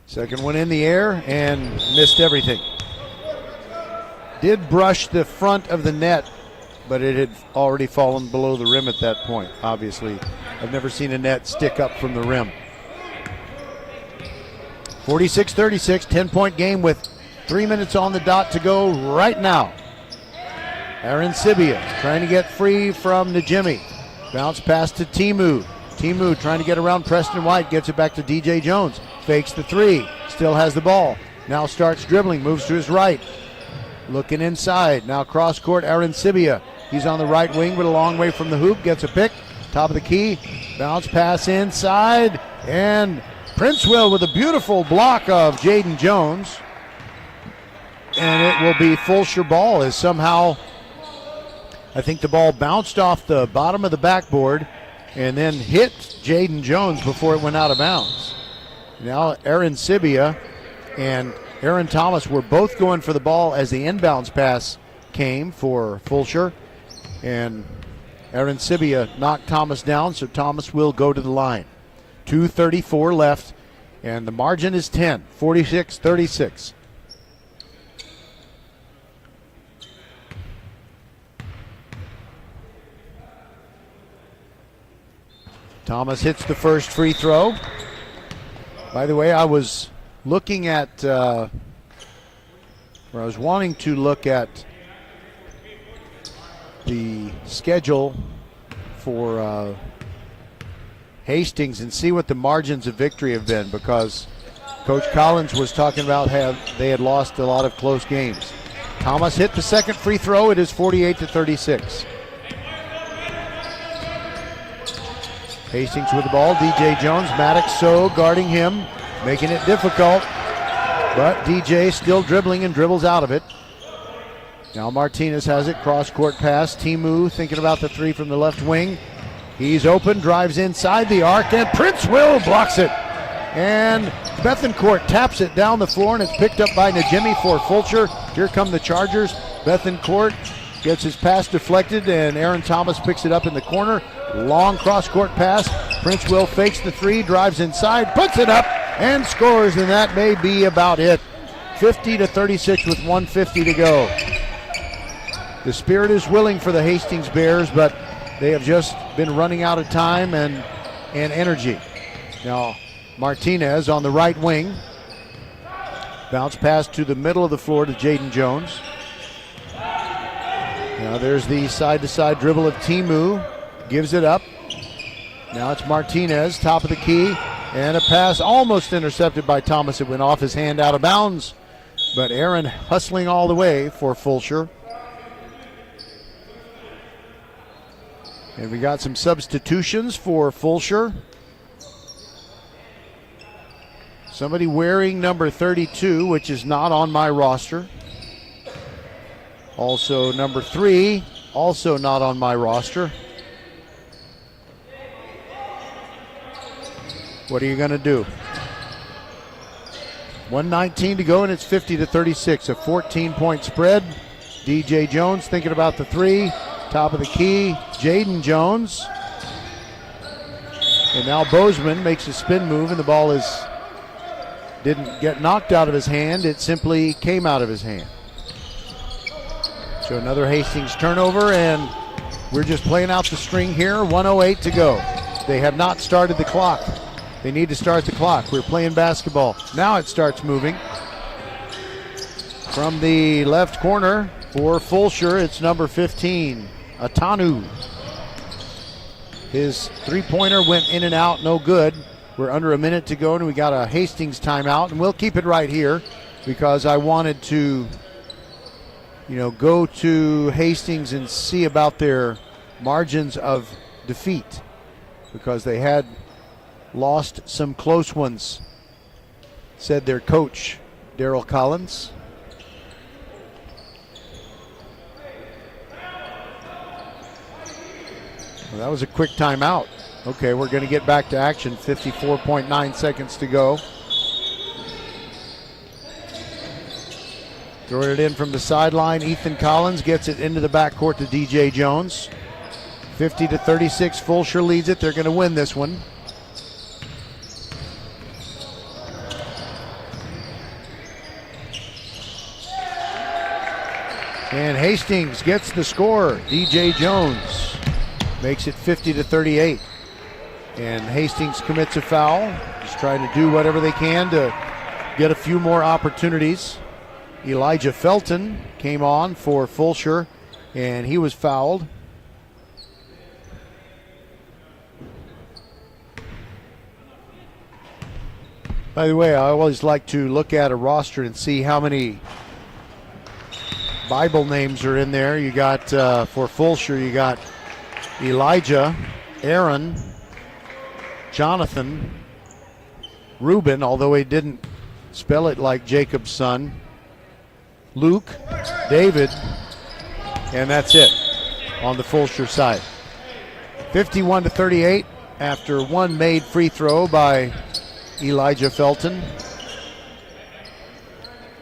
Second one in the air and missed everything. Did brush the front of the net, but it had already fallen below the rim at that point, obviously. I've never seen a net stick up from the rim. 46-36, 10-point game with 3 minutes on the dot to go right now. Aaron Sibia trying to get free from Najimy. Bounce pass to Timu. Timu trying to get around Preston White, gets it back to DJ Jones. Fakes the 3, still has the ball. Now starts dribbling, moves to his right. Looking inside, now cross court, Aaron Sibia. He's on the right wing, but a long way from the hoop, gets a pick. Top of the key, bounce pass inside, and Princewell with a beautiful block of Jaden Jones. And it will be Fulshear ball as somehow, I think the ball bounced off the bottom of the backboard and then hit Jaden Jones before it went out of bounds. Now Aaron Sibia and Aaron Thomas were both going for the ball as the inbounds pass came for Fulshear. And Aaron Sibia knocked Thomas down, so Thomas will go to the line. 2:34 left, and the margin is 10, 46-36. Thomas hits the first free throw. By the way, I was looking at, or I was wanting to look at the schedule for Hastings and see what the margins of victory have been, because Coach Collins was talking about how they had lost a lot of close games. Thomas hit the second free throw. It is 48-36. Hastings with the ball. DJ Jones, Maddox So guarding him, making it difficult. But DJ still dribbling and dribbles out of it. Now Martinez has it, cross-court pass. Timu thinking about the 3 from the left wing. He's open, drives inside the arc, and Princewell blocks it. And Bethencourt taps it down the floor, and it's picked up by Najimy for Fulshear. Here come the Chargers. Bethencourt gets his pass deflected, and Aaron Thomas picks it up in the corner. Long cross-court pass. Princewell fakes the 3, drives inside, puts it up, and scores, and that may be about it. 50-36 with 1:50 to go. The spirit is willing for the Hastings Bears, but they have just been running out of time and energy. Now Martinez on the right wing. Bounce pass to the middle of the floor to Jaden Jones. Now there's the side-to-side dribble of Timu. Gives it up. Now it's Martinez, top of the key. And a pass almost intercepted by Thomas. It went off his hand out of bounds. But Aaron hustling all the way for Fulshear. And we got some substitutions for Fulshear. Somebody wearing number 32, which is not on my roster. Also number 3, also not on my roster. What are you going to do? 1:19 to go, and it's 50-36, a 14-point spread. DJ Jones thinking about the 3. Top of the key, Jaden Jones. And now Bozeman makes a spin move, and the ball didn't get knocked out of his hand. It simply came out of his hand. So another Hastings turnover, and we're just playing out the string here. 1:08 to go. They have not started the clock. They need to start the clock. We're playing basketball. Now it starts moving. From the left corner For Fulshear, it's number 15, Atanu. His three-pointer went in and out, no good. We're under a minute to go, and we got a Hastings timeout, and we'll keep it right here because I wanted to, go to Hastings and see about their margins of defeat because they had lost some close ones, said their coach, Daryl Collins. Well, that was a quick timeout. Okay, we're going to get back to action. 54.9 seconds to go. Throwing it in from the sideline. Ethan Collins gets it into the backcourt to DJ Jones. 50-36, Fulshear leads it. They're going to win this one. And Hastings gets the score. DJ Jones makes it 50-38. And Hastings commits a foul. Just trying to do whatever they can to get a few more opportunities. Elijah Felton came on for Fulshear, and he was fouled. By the way, I always like to look at a roster and see how many Bible names are in there. You got, for Fulshear, you got Elijah, Aaron, Jonathan, Reuben, although he didn't spell it like Jacob's son, Luke, David, and that's it on the Fulshear side. 51-38 after one made free throw by Elijah Felton.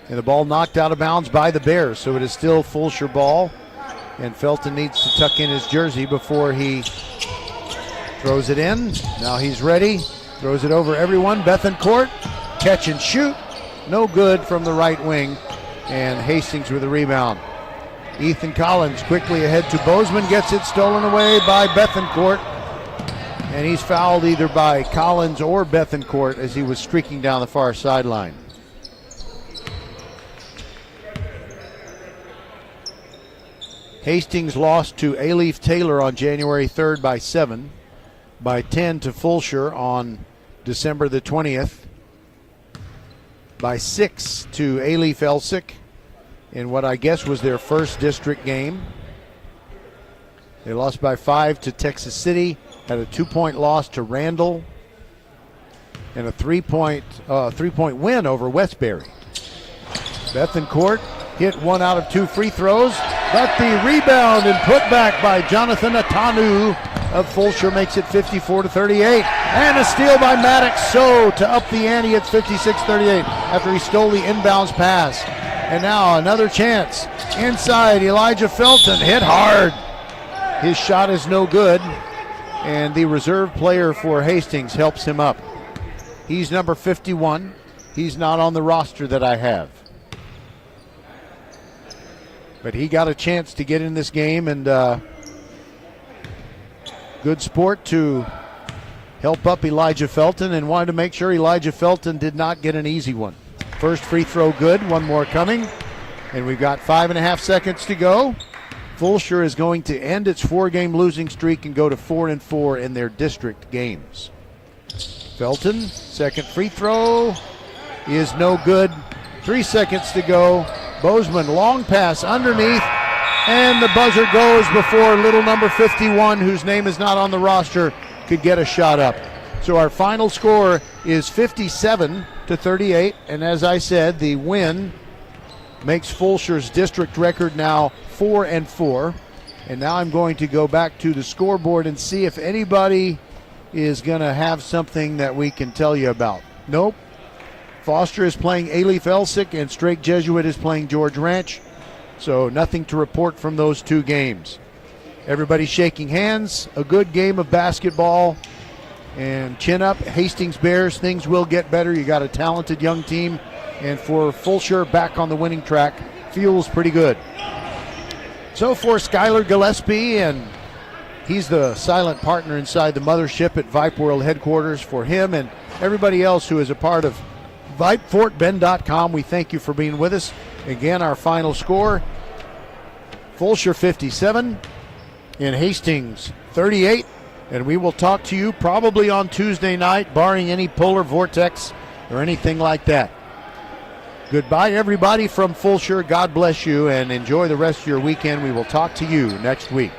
And the ball knocked out of bounds by the Bears, so it is still Fulshear ball. And Felton needs to tuck in his jersey before he throws it in. Now he's ready. Throws it over everyone. Bethencourt, catch and shoot. No good from the right wing. And Hastings with a rebound. Ethan Collins quickly ahead to Bozeman. Gets it stolen away by Bethencourt. And he's fouled either by Collins or Bethencourt as he was streaking down the far sideline. Hastings lost to Alief Taylor on January 3rd by 7, by 10 to Fulshear on December the 20th, by 6 to Alief Elsick in what I guess was their first district game. They lost by 5 to Texas City, had a 2-point loss to Randall, and a three-point win over Westbury. Bethencourt hit 1 out of 2 free throws, but the rebound and put back by Jonathan Atanu of Fulshear makes it 54-38. And a steal by Maddox So to up the ante. It's 56-38 after he stole the inbounds pass. And now another chance. Inside, Elijah Felton hit hard. His shot is no good. And the reserve player for Hastings helps him up. He's number 51. He's not on the roster that I have. But he got a chance to get in this game, and good sport to help up Elijah Felton, and wanted to make sure Elijah Felton did not get an easy one. First free throw good, one more coming, and we've got 5.5 seconds to go. Fulshear is going to end its 4-game losing streak and go to 4-4 in their district games. Felton, second free throw is no good. 3 seconds to go. Bozeman, long pass underneath, and the buzzer goes before little number 51, whose name is not on the roster, could get a shot up. So our final score is 57-38, and as I said, the win makes Fulshear's district record now 4-4. And now I'm going to go back to the scoreboard and see if anybody is going to have something that we can tell you about. Nope. Foster is playing Alief Elsick, and Strake Jesuit is playing George Ranch. So nothing to report from those 2 games. Everybody shaking hands. A good game of basketball. And chin up, Hastings Bears. Things will get better. You got a talented young team. And for Fulshear back on the winning track, feels pretty good. So for Skylar Gillespie, and he's the silent partner inside the mothership at Vype World headquarters, for him and everybody else who is a part of VypeFortBend.com, we thank you for being with us. Again, our final score, Fulshear 57, in Hastings 38. And we will talk to you probably on Tuesday night, barring any polar vortex or anything like that. Goodbye, everybody from Fulshear. God bless you, and enjoy the rest of your weekend. We will talk to you next week.